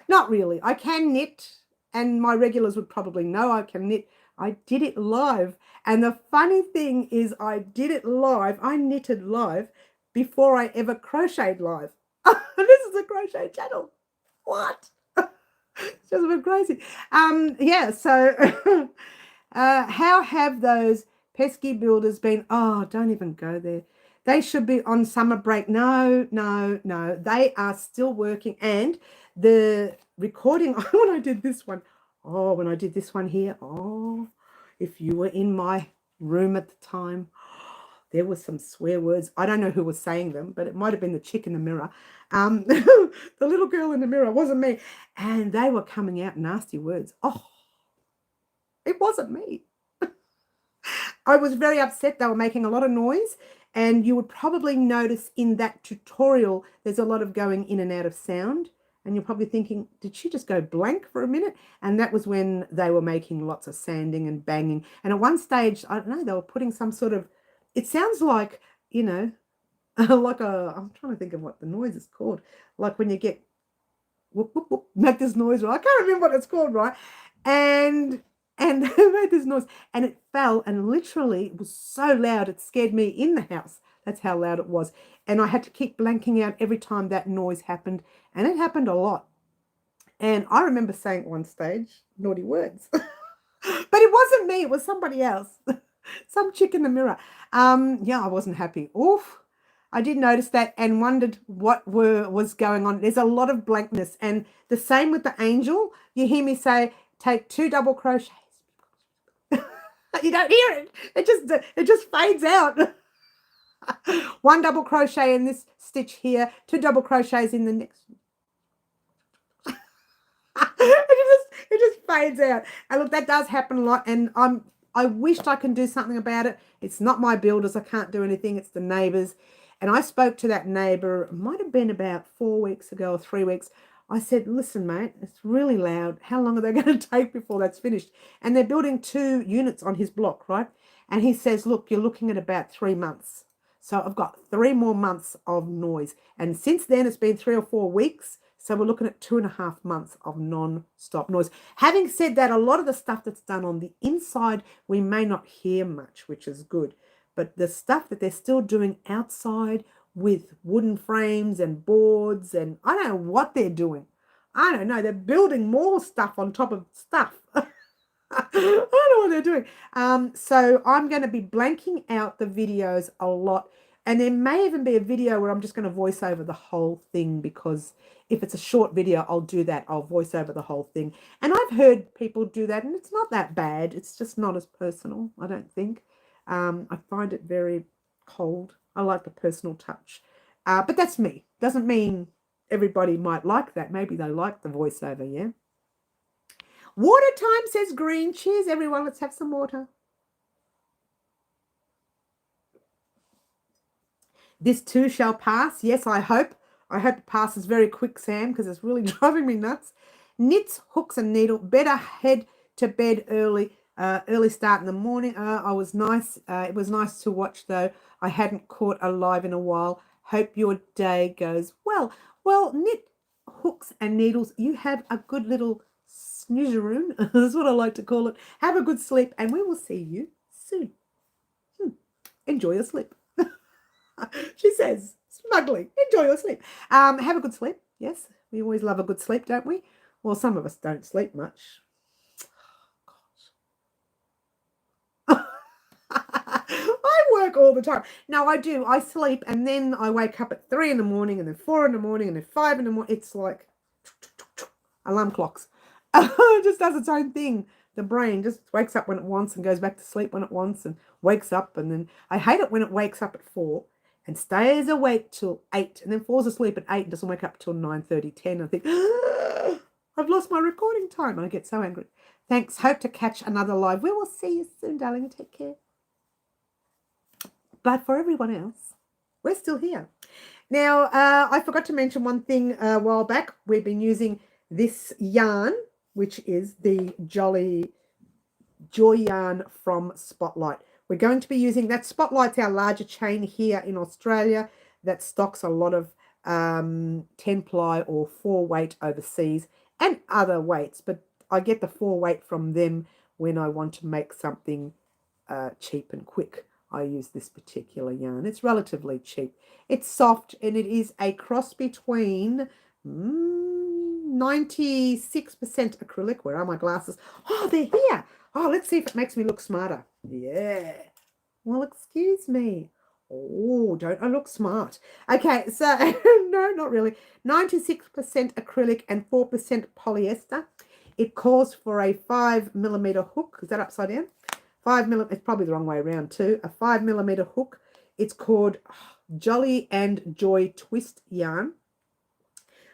Not really. I can knit, and my regulars would probably know I can knit. I did it live. And the funny thing is I did it live. I knitted live before I ever crocheted live. This is a crochet channel. What? It's just a bit crazy. Yeah, so how have those pesky builders been? Oh, don't even go there. They should be on summer break. No, no, no. They are still working. And the recording, when I did this one, oh, when I did this one here, oh, if you were in my room at the time, there was some swear words. I don't know who was saying them, but it might have been the chick in the mirror. The little girl in the mirror, wasn't me. And they were coming out nasty words. Oh, it wasn't me. I was very upset. They were making a lot of noise. And you would probably notice in that tutorial, there's a lot of going in and out of sound. And you're probably thinking, did she just go blank for a minute? And that was when they were making lots of sanding and banging. And at one stage, I don't know, they were putting some sort of, it sounds like, you know, like I'm trying to think of what the noise is called. Like when you get, whoop, whoop, whoop, make this noise, right? I can't remember what it's called, right? And it made this noise and it fell, and literally it was so loud it scared me in the house. That's how loud it was. And I had to keep blanking out every time that noise happened, and it happened a lot. And I remember saying at one stage naughty words. But it wasn't me, it was somebody else. Some chick in the mirror. Yeah, I wasn't happy. Oof. I did notice that and wondered what was going on. There's a lot of blankness, and the same with the angel. You hear me say, take 2 double crochets. You don't hear it. It just fades out. 1 double crochet in this stitch here, 2 double crochets in the next. it just fades out. And look, that does happen a lot. And I wished I could do something about it. It's not my builders. I can't do anything. It's the neighbours. And I spoke to that neighbour. It might have been about 4 weeks ago or 3 weeks. I said, listen, mate, it's really loud. How long are they going to take before that's finished? And they're building 2 units on his block, right? And he says, look, you're looking at about 3 months. So I've got 3 more months of noise. And since then, it's been 3 or 4 weeks. So we're looking at 2.5 months of non-stop noise. Having said that, a lot of the stuff that's done on the inside, we may not hear much, which is good. But the stuff that they're still doing outside, with wooden frames and boards, and I don't know what they're doing. I don't know. They're building more stuff on top of stuff. I don't know what they're doing. So I'm going to be blanking out the videos a lot. And there may even be a video where I'm just going to voice over the whole thing, because if it's a short video, I'll do that. I'll voice over the whole thing. And I've heard people do that, and it's not that bad. It's just not as personal, I don't think. I find it very cold. I like the personal touch. But that's me. Doesn't mean everybody might like that. Maybe they like the voiceover, yeah? Water time, says Green. Cheers, everyone. Let's have some water. This too shall pass. Yes, I hope. I hope it passes very quick, Sam, because it's really driving me nuts. Knits, hooks and needle. Better head to bed early. Early start in the morning. I was nice. It was nice to watch, though. I hadn't caught a live in a while. Hope your day goes well. Well, knit, hooks and needles. You have a good little snoozeroon. That's what I like to call it. Have a good sleep, and we will see you soon. Enjoy your sleep. She says, smugly, enjoy your sleep. Have a good sleep. Yes, we always love a good sleep, don't we? Well, some of us don't sleep much. I work all the time. No, I do. I sleep, and then I wake up at 3 in the morning, and then 4 in the morning, and then 5 in the morning. It's like alarm clocks. It just does its own thing. The brain just wakes up when it wants and goes back to sleep when it wants and wakes up. And then I hate it when it wakes up at 4 and stays awake till 8 and then falls asleep at 8 and doesn't wake up till 9:30, 10. I think, I've lost my recording time. And I get so angry. Thanks. Hope to catch another live. We will see you soon, darling. Take care. But for everyone else, we're still here. Now, I forgot to mention one thing a while back. We've been using this yarn, which is the Joy yarn from Spotlight. We're going to be using that. Spotlight's our larger chain here in Australia that stocks a lot of 10 ply or 4 weight overseas and other weights, but I get the 4 weight from them when I want to make something cheap and quick. I use this particular yarn. It's relatively cheap. It's soft and it is a cross between 96% acrylic. Where are my glasses? Oh, they're here. Oh, let's see if it makes me look smarter. Yeah. Well, excuse me. Oh, don't I look smart? Okay, so no, not really. 96% acrylic and 4% polyester. It calls for a 5mm hook. Is that upside down? 5mm. It's probably the wrong way around too. A 5mm hook. It's called Jolly and Joy Twist yarn.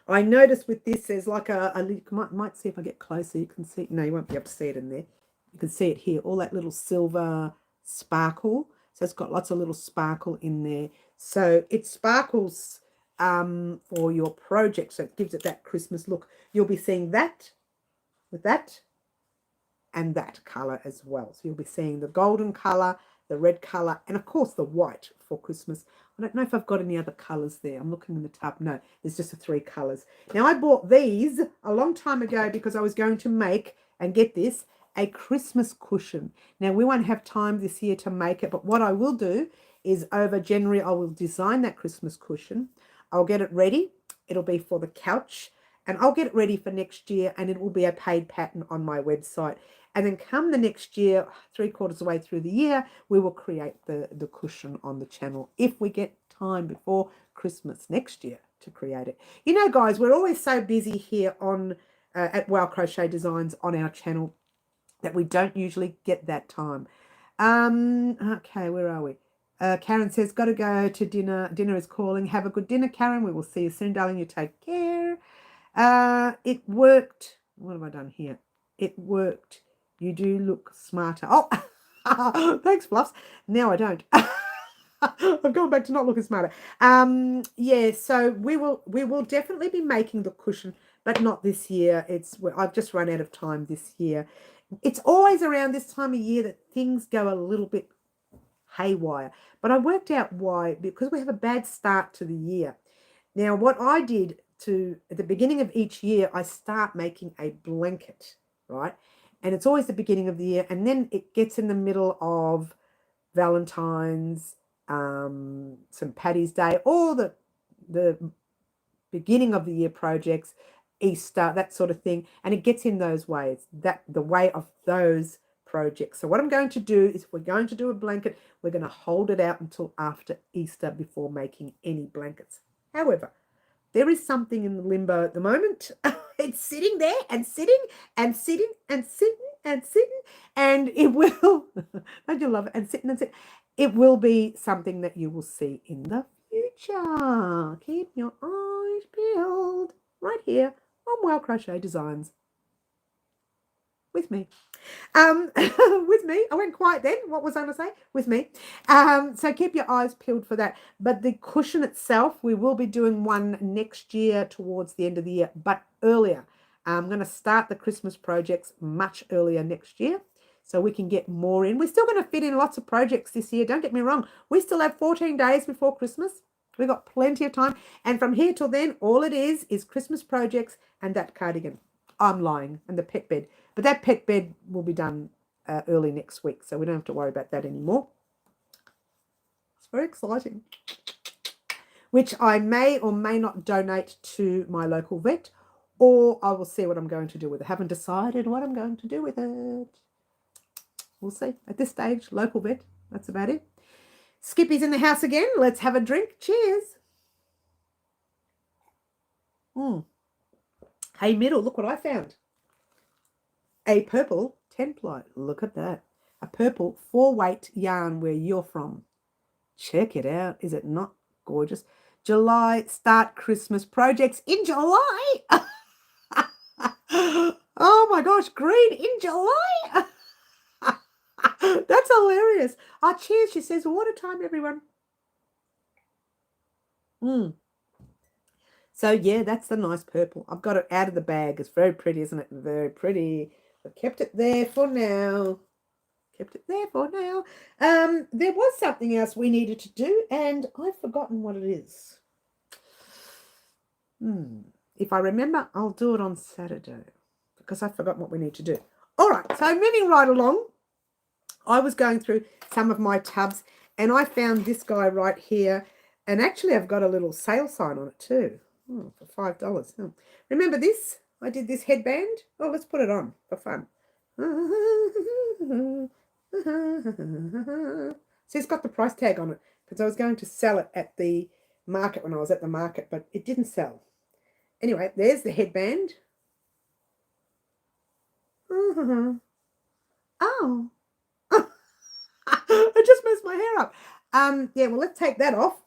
I noticed with this, there's like you might see if I get closer. You can see. No, you won't be able to see it in there. You can see it here. All that little silver sparkle. So it's got lots of little sparkle in there. So it sparkles for your project. So it gives it that Christmas look. You'll be seeing that with that and that colour as well. So you'll be seeing the golden colour, the red colour, and of course the white for Christmas. I don't know if I've got any other colours there. I'm looking in the tub. No, there's just the 3 colours. Now I bought these a long time ago because I was going to make, and get this, a Christmas cushion. Now we won't have time this year to make it, but what I will do is over January I will design that Christmas cushion. I'll get it ready. It'll be for the couch, and I'll get it ready for next year, and it will be a paid pattern on my website. And then come the next year, 3/4 of the way through the year, we will create the cushion on the channel if we get time before Christmas next year to create it. You know, guys, we're always so busy here on at Wow Crochet Designs on our channel that we don't usually get that time. Okay, where are we? Karen says, got to go to dinner. Dinner is calling. Have a good dinner, Karen. We will see you soon, darling. You take care. It worked. What have I done here? It worked. You do look smarter. Oh, thanks, Fluffs. Now I don't. I've gone back to not looking smarter. Yeah, so we will definitely be making the cushion, but not this year. I've just run out of time this year. It's always around this time of year that things go a little bit haywire. But I worked out why, because we have a bad start to the year. Now, what I did at the beginning of each year, I start making a blanket, right? And it's always the beginning of the year. And then it gets in the middle of Valentine's, St. Paddy's Day, all the beginning of the year projects, Easter, that sort of thing. And it gets in those ways, the way of those projects. So what I'm going to do is, if we're going to do a blanket, we're going to hold it out until after Easter before making any blankets. However, there is something in the limbo at the moment. It's sitting there and sitting and sitting and sitting and sitting, and it will, don't you love it? And sitting and sitting. It will be something that you will see in the future. Keep your eyes peeled right here on Wow Crochet Designs with me. With me. I went quiet then. What was I going to say? With me. So keep your eyes peeled for that. But the cushion itself, we will be doing one next year towards the end of the year, but earlier. I'm going to start the Christmas projects much earlier next year so we can get more in. We're still going to fit in lots of projects this year. Don't get me wrong. We still have 14 days before Christmas. We've got plenty of time. And from here till then, all it is Christmas projects and that cardigan. I'm lying. And the pet bed. But that pet bed will be done early next week, so we don't have to worry about that anymore. It's very exciting. Which I may or may not donate to my local vet, or I will see what I'm going to do with it. I haven't decided what I'm going to do with it. We'll see. At this stage, local vet, that's about it. Skippy's in the house again. Let's have a drink. Cheers. Hey, Middle, look what I found. A purple 10-ply. Look at that. A purple 4-weight yarn where you're from. Check it out. Is it not gorgeous? July, start Christmas projects in July. Oh my gosh, green in July. That's hilarious. Oh, cheers, she says. Water time, everyone. So, yeah, that's the nice purple. I've got it out of the bag. It's very pretty, isn't it? Very pretty. I've kept it there for now. There was something else we needed to do, and I've forgotten what it is. If I remember, I'll do it on Saturday because I've forgotten what we need to do. All right, so moving right along, I was going through some of my tubs and I found this guy right here. And actually, I've got a little sale sign on it too. For $5. Remember this? I did this headband. Oh, let's put it on for fun. See, it's got the price tag on it because I was going to sell it at the market when I was at the market, but it didn't sell. Anyway, there's the headband. Oh. I just messed my hair up. Yeah, well, let's take that off.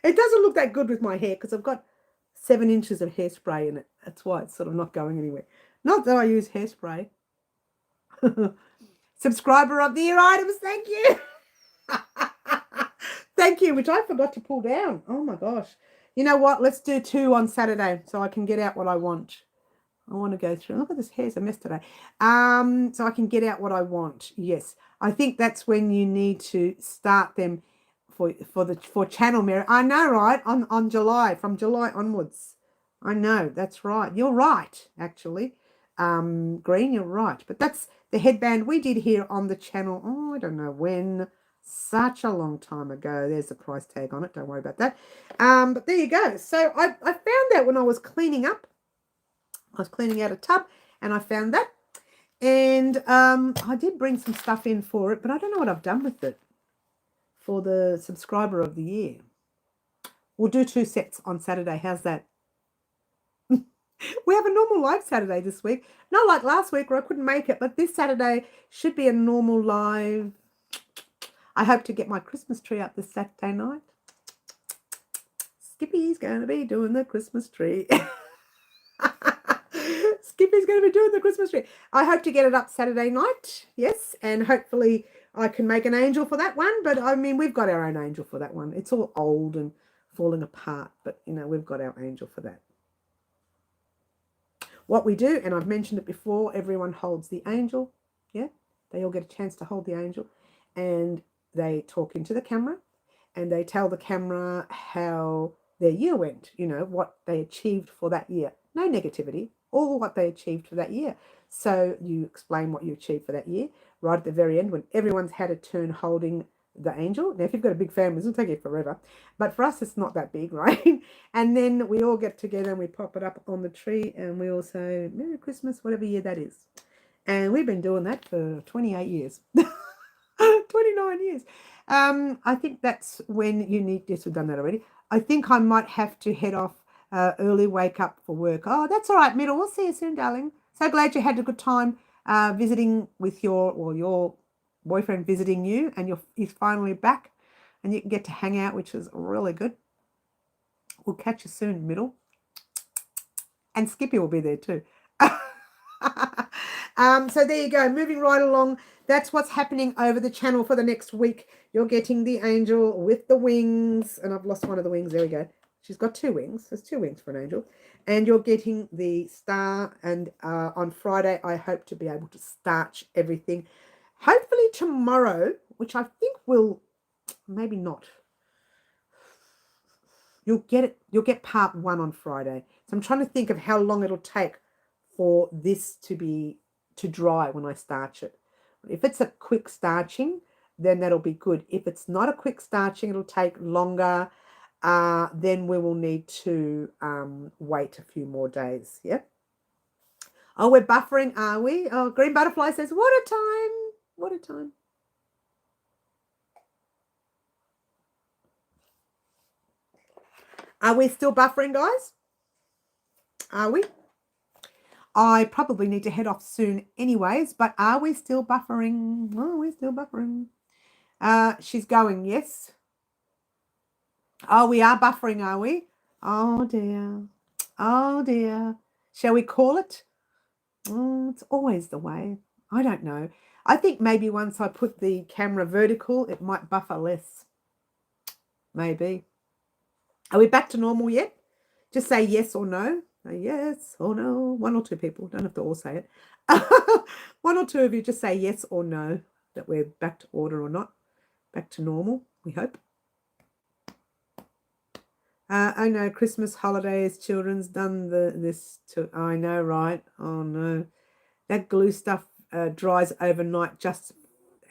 It doesn't look that good with my hair because I've got 7 inches of hairspray in it. That's why it's sort of not going anywhere. Not that I use hairspray. Subscriber of the year items, thank you. Thank you, which I forgot to pull down. Oh my gosh. You know what? Let's do 2 on Saturday so I can get out what I want. I want to go through. Look at this hair's a mess today. So I can get out what I want. Yes, I think that's when you need to start them for channel mirror. I know, right? On July, from July onwards. I know, that's right. You're right, actually. Green, you're right. But that's the headband we did here on the channel. Oh, I don't know when. Such a long time ago. There's the price tag on it. Don't worry about that. But there you go. So I found that when I was cleaning up. I was cleaning out a tub and I found that. And I did bring some stuff in for it, but I don't know what I've done with it for the subscriber of the year. We'll do 2 sets on Saturday. How's that? We have a normal live Saturday this week. Not like last week where I couldn't make it, but this Saturday should be a normal live. I hope to get my Christmas tree up this Saturday night. Skippy's going to be doing the Christmas tree. Skippy's going to be doing the Christmas tree. I hope to get it up Saturday night. Yes, and hopefully I can make an angel for that one. But, I mean, we've got our own angel for that one. It's all old and falling apart. But, you know, we've got our angel for that. What we do, and I've mentioned it before, everyone holds the angel. Yeah, they all get a chance to hold the angel. And they talk into the camera. And they tell the camera how their year went. You know, what they achieved for that year. No negativity. All what they achieved for that year. So you explain what you achieved for that year. Right at the very end, when everyone's had a turn holding the angel. Now, if you've got a big family, it's going to take you forever. But for us, it's not that big, right? And then we all get together and we pop it up on the tree. And we all say, Merry Christmas, whatever year that is. And we've been doing that for 28 years. 29 years. I think that's when you need, yes, we've done that already. I think I might have to head off early, wake up for work. Oh, that's all right, Middle. We'll see you soon, darling. So glad you had a good time visiting with your boyfriend visiting you, and he's finally back, and you can get to hang out, which is really good. We'll catch you soon, Middle. And Skippy will be there too. So there you go. Moving right along. That's what's happening over the channel for the next week. You're getting the angel with the wings. And I've lost one of the wings. There we go. She's got 2 wings. There's 2 wings for an angel. And you're getting the star. And on Friday, I hope to be able to starch everything. Hopefully tomorrow, which I think will, maybe not. You'll get part 1 on Friday. So I'm trying to think of how long it'll take for this to dry when I starch it. If it's a quick starching, then that'll be good. If it's not a quick starching, it'll take longer. Then we will need to wait a few more days. Yeah. Oh, we're buffering, are we? Oh, Green Butterfly says, what a time. What a time. Are we still buffering, guys? Are we? I probably need to head off soon anyways, but are we still buffering? Oh, we're still buffering. She's going, yes. Oh, we are buffering, are we? Oh, dear. Oh, dear. Shall we call it? Oh, it's always the way. I don't know. I think maybe once I put the camera vertical, it might buffer less. Maybe. Are we back to normal yet? Just say yes or no. Yes or no. 1 or 2 people. Don't have to all say it. 1 or 2 of you just say yes or no, that we're back to order or not. Back to normal, we hope. I know Christmas holidays, children's done this too. I know, right? Oh no, that glue stuff dries overnight. Just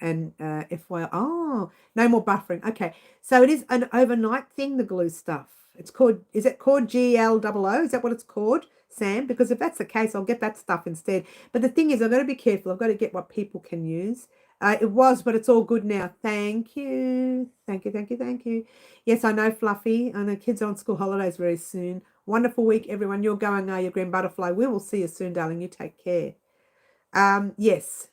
and FYI, oh, no more buffering. Okay, so it is an overnight thing. The glue stuff. It's called. Is it called GLOO? Is that what it's called, Sam? Because if that's the case, I'll get that stuff instead. But the thing is, I've got to be careful. I've got to get what people can use. It was, but it's all good now. Thank you. Thank you, thank you, thank you. Yes, I know, Fluffy. I know kids are on school holidays very soon. Wonderful week, everyone. You're going, are you, Green Butterfly? We will see you soon, darling. You take care. Yes,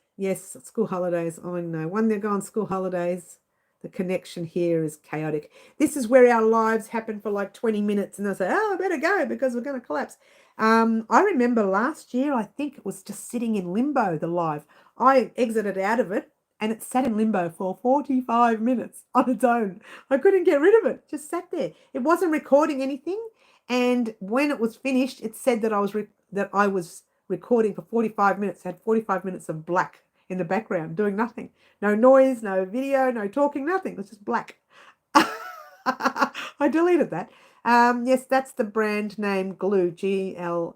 school holidays. I know. When they go on school holidays, the connection here is chaotic. This is where our lives happen for like 20 minutes and they say, oh, I better go because we're going to collapse. I remember last year, I think it was just sitting in limbo, the live. I exited out of it and it sat in limbo for 45 minutes on its own. I couldn't get rid of it. Just sat there. It wasn't recording anything. And when it was finished, it said that I was recording for 45 minutes, had 45 minutes of black in the background, doing nothing. No noise, no video, no talking, nothing. It was just black. I deleted that. Yes, that's the brand name glue, GLOO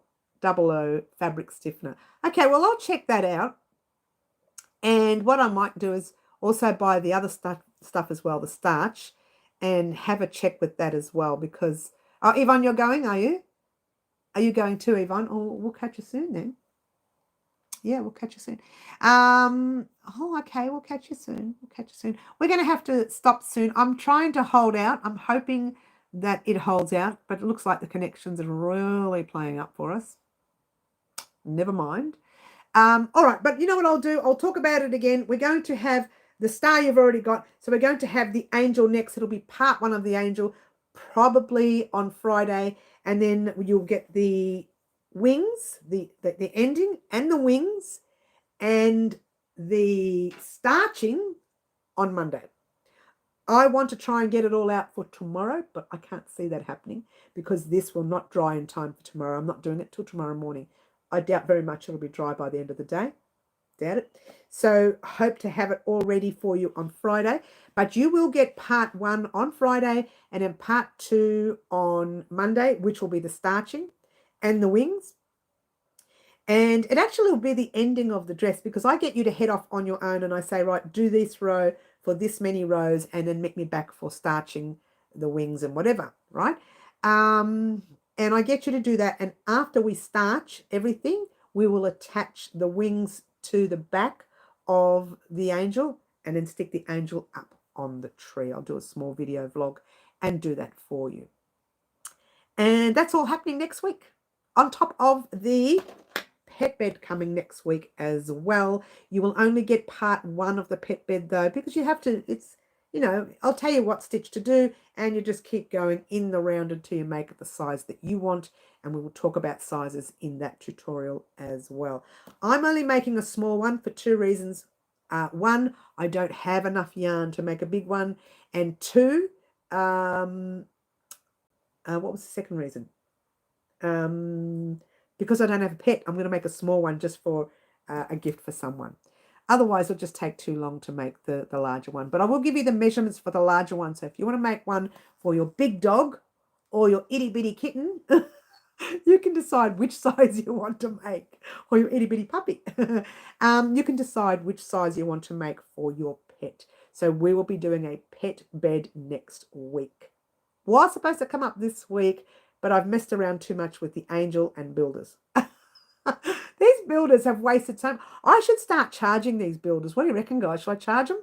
fabric stiffener. Okay, well, I'll check that out. And what I might do is also buy the other stuff as well, the starch, and have a check with that as well because, oh, Yvonne, you're going, are you? Are you going too, Yvonne? Oh, we'll catch you soon then. Yeah, we'll catch you soon. Okay, we'll catch you soon. We'll catch you soon. We're going to have to stop soon. I'm trying to hold out. I'm hoping that it holds out, but it looks like the connections are really playing up for us. Never mind. All right, but you know what I'll do? I'll talk about it again. We're going to have the star you've already got. So we're going to have the angel next. It'll be part one of the angel, probably on Friday. And then you'll get the wings, the ending and the wings and the starching on Monday. I want to try and get it all out for tomorrow, but I can't see that happening because this will not dry in time for tomorrow. I'm not doing it till tomorrow morning. I doubt very much it'll be dry by the end of the day. Doubt it. So hope to have it all ready for you on Friday. But you will get part one on Friday and then part two on Monday, which will be the starching and the wings. And it actually will be the ending of the dress because I get you to head off on your own and I say, right, do this row for this many rows and then meet me back for starching the wings and whatever, right? And I get you to do that. And after we starch everything, we will attach the wings to the back of the angel and then stick the angel up on the tree. I'll do a small video vlog and do that for you. And that's all happening next week. On top of the pet bed coming next week as well. You will only get part one of the pet bed though, because you have to, it's, you know, I'll tell you what stitch to do and you just keep going in the round until you make it the size that you want. And we will talk about sizes in that tutorial as well. I'm only making a small one for two reasons. One, I don't have enough yarn to make a big one. And two, what was the second reason? Because I don't have a pet, I'm going to make a small one just for a gift for someone. Otherwise, it'll just take too long to make the larger one. But I will give you the measurements for the larger one. So if you want to make one for your big dog or your itty-bitty kitten, you can decide which size you want to make, or your itty-bitty puppy. You can decide which size you want to make for your pet. So we will be doing a pet bed next week. Was supposed to come up this week, but I've messed around too much with the angel and builders. These builders have wasted time. I should start charging these builders. What do you reckon, guys? Should I charge them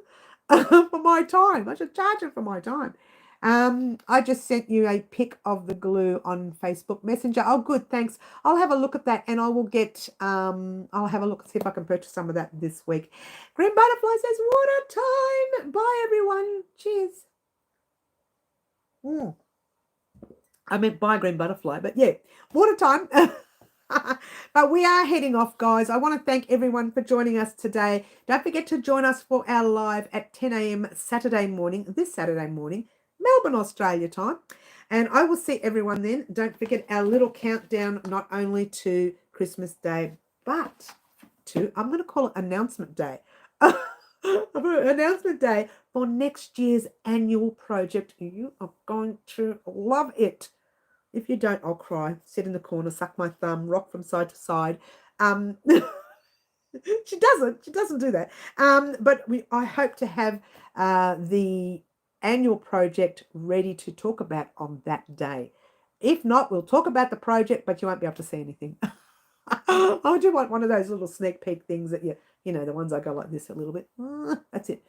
for my time? I should charge them for my time. I just sent you a pic of the glue on Facebook Messenger. Oh, good, thanks. I'll have a look at that and I will get, I'll have a look and see if I can purchase some of that this week. Green Butterfly says, water time. Bye, everyone. Cheers. I meant bye, Green Butterfly, but yeah, water time. But we are heading off, guys. I want to thank everyone for joining us today. Don't forget to join us for our live at 10 a.m. Saturday morning, this Saturday morning, Melbourne, Australia time. And I will see everyone then. Don't forget our little countdown, not only to Christmas Day, but to, I'm going to call it Announcement Day. Announcement Day for next year's annual project. You are going to love it. If you don't, I'll cry, sit in the corner, suck my thumb, rock from side to side. She doesn't do that. But I hope to have the annual project ready to talk about on that day. If not, we'll talk about the project, but you won't be able to see anything. I do want one of those little sneak peek things that you know, the ones I go like this a little bit. That's it.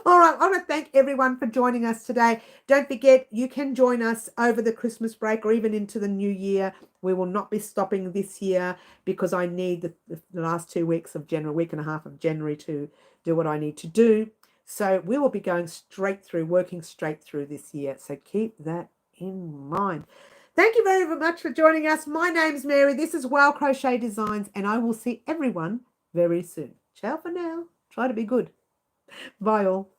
All right, I want to thank everyone for joining us today. Don't forget, you can join us over the Christmas break or even into the new year. We will not be stopping this year because I need the last 2 weeks of January, week and a half of January to do what I need to do. So we will be going straight through, working straight through this year. So keep that in mind. Thank you very much for joining us. My name's Mary. This is Wild Crochet Designs, and I will see everyone very soon. Ciao for now. Try to be good. Bye all.